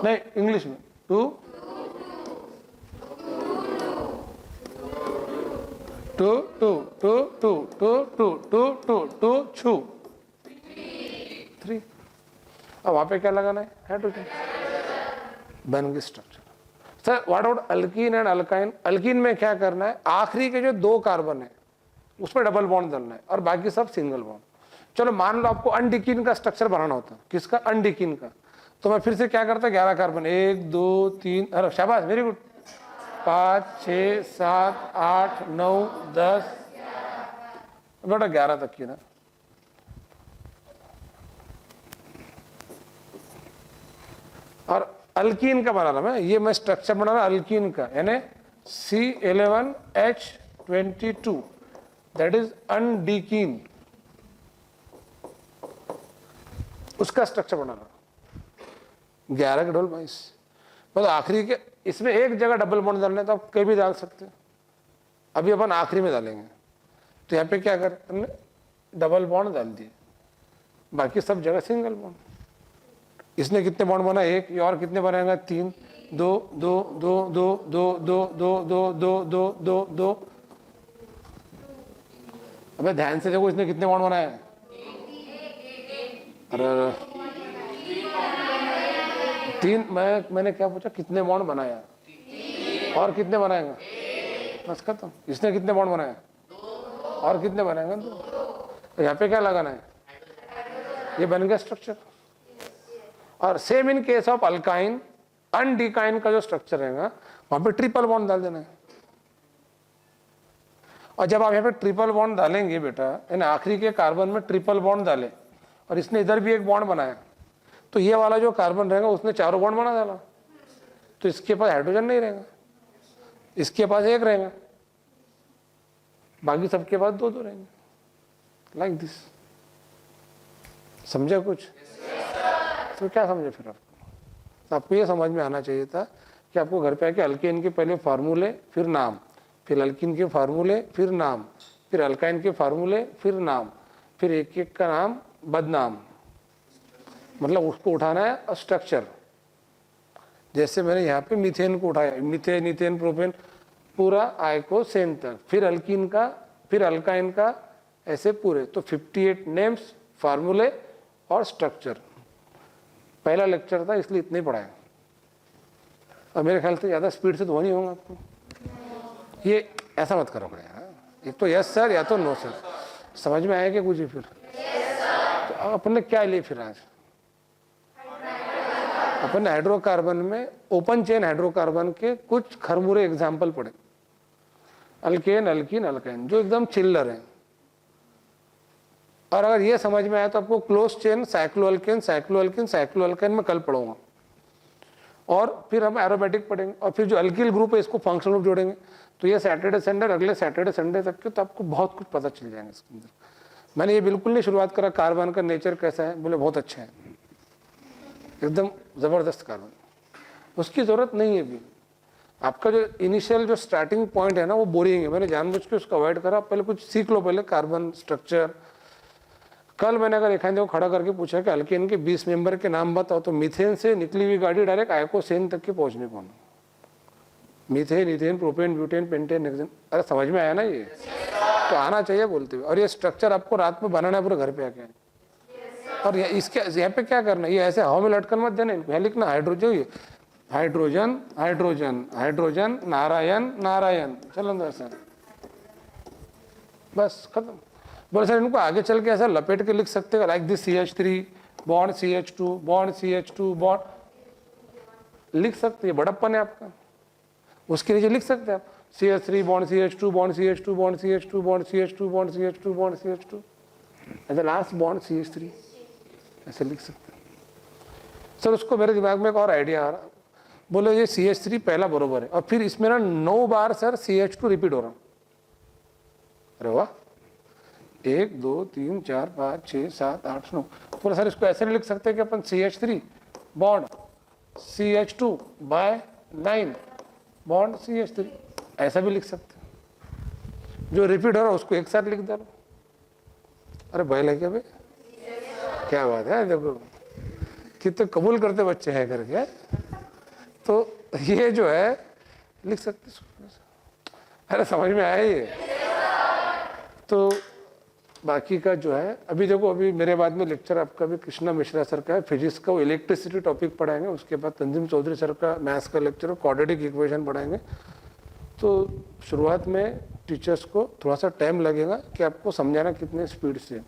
S1: नहीं, इंग्लिश में 2 2 2 2 2 2 2 2 2 2 2 3। अब वहां पे क्या लगाना है? हाइड्रोजन। बन गई structure. Sir what about alkyne and alkyne? Alkyne में क्या करना है? आखिरी के जो 2 कार्बन है उस पर डबल बॉन्ड डालना है और बाकी सब सिंगल बॉन्ड। चलो मान लो आपको अनडिकीन का स्ट्रक्चर बनाना होता। किसका? अनडिकीन का। तो मैं फिर से क्या करता? 11 कार्बन, 1 2 3, अरे शाबाश, वेरी गुड, 5 6 7 8 9 10, बेटा 11 तक की ना। और अल्कीन का बना रहा मैं, ये मैं स्ट्रक्चर बना रहा अल्कीन का, यानी C11H22, दैट इज अनडिकीन, उसका स्ट्रक्चर बना रहा 11 के ढोल 22। मतलब आखिरी के इसमें एक जगह डबल बॉन्ड डालना है तो आप कहीं भी डाल सकते हैं। अभी अपन आखिरी में डालेंगे तो यहाँ पे क्या कर, हमने डबल बॉन्ड डाल दिए, बाकी सब जगह सिंगल बॉन्ड। इसने कितने बॉन्ड बना? 1। ये और कितने बनाएगा? 3 2 2 2 2 2 2 2 2 2 2 2 2। अबे ध्यान से देखो, इसने कितने बॉन्ड बनाए? अरे 3। मैंने क्या पूछा? कितने बॉन्ड बनाया? और कितने बनाएगा? बस खत्म। इसने कितने बॉन्ड बनाए? और कितने बनाएगा? तो यहाँ पे क्या लगाना है? ये बन गया स्ट्रक्चर। और same in case of alkyne, undecyne का जो स्ट्रक्चर रहेगा वहां पे ट्रिपल बॉन्ड डाल देना है। और जब आप यहाँ पे ट्रिपल बॉन्ड डालेंगे बेटा, यानी आखिरी के कार्बन में ट्रिपल बॉन्ड डाले और इसने इधर भी एक बॉन्ड बनाया, तो ये वाला जो कार्बन रहेगा उसने चारों बॉन्ड बना डाला, तो इसके पास हाइड्रोजन नहीं रहेगा, इसके पास 1 रहेगा, बाकी सबके पास 2 2 रहेंगे, लाइक दिस। समझा कुछ? तो क्या समझे फिर आपको? तो आपको ये समझ में आना चाहिए था कि आपको घर पे आके अल्केन के पहले फार्मूले फिर नाम, फिर अल्कीन के फार्मूले फिर नाम, फिर अल्काइन के फार्मूले फिर नाम, फिर एक एक का नाम बदनाम, मतलब उसको उठाना है स्ट्रक्चर। जैसे मैंने यहाँ पे मीथेन को उठाया, मीथेन इथेन प्रोपेन पूरा आइकोसेन तक, फिर अल्कीन का, फिर अल्काइन का, ऐसे पूरे। तो 58 नेम्स, फार्मूले और स्ट्रक्चर। पहला लेक्चर था इसलिए इतने ही पढ़ाया, और मेरे ख्याल से ज़्यादा स्पीड से तो नहीं होगा आपको। ये ऐसा मत करो यार, एक तो यस सर या तो नो सर। समझ में आया क्या कुछ? फिर तो अपन ने क्या लिए फिर आज? अपन ने हाइड्रोकार्बन में ओपन चेन हाइड्रोकार्बन के कुछ खरमुरे एग्जाम्पल पढ़े। अल्केन, अल्कीन, अल्काइन, जो एकदम चिल्लर हैं। और अगर ये समझ में आया तो आपको क्लोज चेन साइक्लोअल्केन, साइक्लोअल्केन, साइक्लोअल्काइन में कल पढ़ूंगा। और फिर हम एरोमेटिक पढ़ेंगे, और फिर जो अल्किल ग्रुप है इसको फंक्शनल ग्रुप जोड़ेंगे। तो ये सैटरडे संडे, अगले सैटरडे संडे तक के तो आपको बहुत कुछ पता चल जाएगा इसके अंदर। मैंने ये बिल्कुल नहीं शुरुआत करा कार्बन का नेचर कैसा है, बोले बहुत अच्छा है, एकदम ज़बरदस्त कार्बन, उसकी ज़रूरत नहीं है अभी। आपका जो इनिशियल जो स्टार्टिंग पॉइंट है ना वो बोरिंग है, मैंने जानबूझ के उसको अवॉइड करा। पहले कुछ सीख लो, पहले कार्बन स्ट्रक्चर। कल मैंने अगर एक को खड़ा करके पूछा कि अल्केन के 20 मेंबर के नाम बताओ, तो मीथेन से निकली हुई गाड़ी डायरेक्ट आइकोसेन तक के पहुंचने को, methane, ethane, propane, butane, pentane, hexane. अरे समझ में आया ना ये? तो आना चाहिए बोलते हुए। और ये स्ट्रक्चर आपको रात में बनाना है पूरे घर पे आके। और इसके यहाँ पे क्या करना है, ये ऐसे हवा में लटकन मत देना, यहाँ लिखना hydrogen, hydrogen, hydrogen, hydrogen, Narayan, Narayan, चलो सर, बस खत्म। बोले सर इनको आगे चल के ऐसा लपेट के लिख सकते हैं, like this CH3 bond CH2 bond CH2 bond, लिख सकते हैं, बड़प्पन है आपका। उसके नीचे लिख सकते हैं आप CH3 bond CH2 bond CH2 bond CH2 bond CH2 bond CH2 bond CH2 as last bond CH3, ऐसे लिख सकते हैं। सर उसको मेरे दिमाग में एक और आइडिया आ रहा, बोले ये CH3 पहला बरोबर है, और फिर इसमें ना 9 बार सर CH2 रिपीट हो रहा। अरे वाह, 1 2 3 4 5 6 7 8 9। बोले सर इसको ऐसे नहीं लिख सकते कि अपन CH3 bond CH2 bye 9 bond CH3, ऐसा भी लिख सकते हैं। जो रिपीट हो रहा है उसको एक साथ लिख दो। अरे भाई लगे भाई, क्या बात है, देखो कितने कबूल करते बच्चे हैं करके। तो ये जो है लिख सकते, अरे समझ में आया ये? तो बाकी का जो है अभी देखो, अभी मेरे बाद में लेक्चर आपका भी कृष्णा मिश्रा सर का है, फिजिक्स का, वो इलेक्ट्रिसिटी टॉपिक पढ़ाएंगे। उसके बाद तंजीम चौधरी सर का मैथ्स का लेक्चर, क्वाड्रेटिक इक्वेशन पढ़ाएंगे। तो शुरुआत में टीचर्स को थोड़ा सा टाइम लगेगा कि आपको समझाना कितने स्पीड से,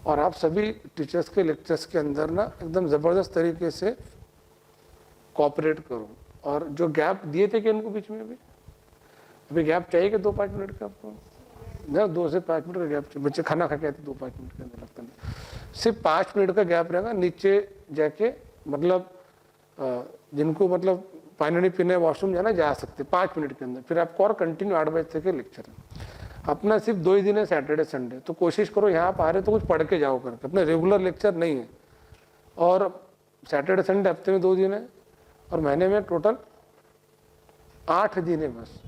S1: और आप सभी टीचर्स के लेक्चर्स के अंदर ना एकदम ज़बरदस्त तरीके से कोऑपरेट करो। और जो गैप दिए थे कि इनको बीच में अभी गैप चाहिए कि 2-5 मिनट का आपको ना, 2 से 5 मिनट का गैप। बच्चे खाना खा के आते 2-5 मिनट के अंदर लगता नहीं, सिर्फ 5 मिनट का गैप रहेगा। नीचे जाके मतलब जिनको मतलब पानी नहीं पीने, वॉशरूम जाना, जा सकते 5 मिनट के अंदर। फिर आपको और कंटिन्यू 8 बजे तक के लेक्चर है। अपना सिर्फ 2 ही दिन है, सैटरडे संडे, तो कोशिश करो यहाँ आप आ रहे तो कुछ पढ़ के जाओ करके, अपने रेगुलर लेक्चर नहीं है। और सैटरडे संडे हफ्ते में 2 दिन है, और महीने में टोटल 8 दिन है बस।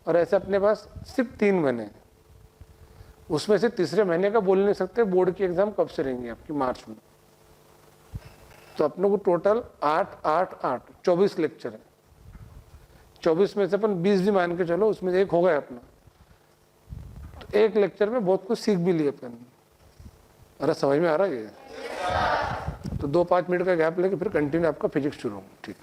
S1: और ऐसे अपने पास सिर्फ 3 महीने, उसमें से तीसरे महीने का बोल नहीं सकते बोर्ड की एग्जाम कब से रहेंगी आपकी, मार्च में। तो अपने को टोटल 8 8 8 24 लेक्चर है। 24 में से अपन 20 भी मान के चलो, उसमें से एक हो गया अपना, तो एक लेक्चर में बहुत कुछ सीख भी लिए अपन। अरे समझ में आ रहा है ये? तो 2-5 मिनट का गैप लेके फिर कंटिन्यू आपका फिजिक्स शुरू होगा। ठीक,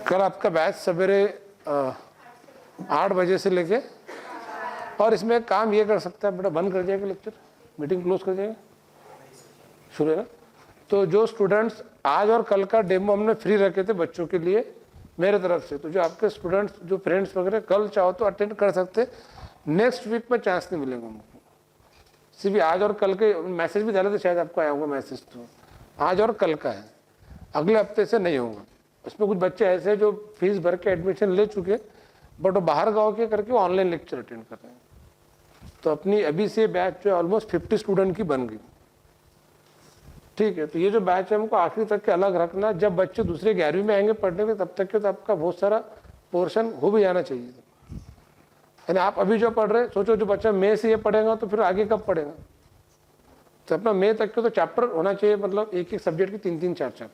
S1: कल आपका बैच सवेरे 8 बजे से लेके, और इसमें एक काम ये कर सकता है बेटा, बंद कर जाएगा लेक्चर, मीटिंग क्लोज कर जाएगा, शुरू है ना। तो जो स्टूडेंट्स आज और कल का डेमो हमने फ्री रखे थे बच्चों के लिए मेरे तरफ से, तो जो आपके स्टूडेंट्स जो फ्रेंड्स वगैरह कल चाहो तो अटेंड कर सकते, नेक्स्ट वीक में चांस नहीं मिलेगा उनको। सिर्फ आज और कल के मैसेज भी डाले थे, शायद आपको आया होगा मैसेज, तो आज और कल का है, अगले हफ्ते से नहीं होगा। उसमें कुछ बच्चे ऐसे जो फीस भर के एडमिशन ले चुके, बट वो बाहर गाँव के करके ऑनलाइन लेक्चर अटेंड कर रहे हैं। तो अपनी अभी से बैच जो ऑलमोस्ट 50 स्टूडेंट की बन गई। ठीक है, तो ये जो बैच है हमको आखिरी तक के अलग रखना, जब बच्चे दूसरे 11वीं में आएंगे पढ़ने के तब तक के तो आपका बहुत सारा पोर्शन हो भी जाना चाहिए। यानी आप अभी जो पढ़ रहे, सोचो जो बच्चा मई से ये पढ़ेगा तो फिर आगे कब पढ़ेगा। तो अपना मई तक के तो चैप्टर होना चाहिए, मतलब एक एक सब्जेक्ट की 3-3 4-4।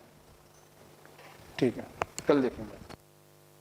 S1: ठीक है, कल देखेंगे।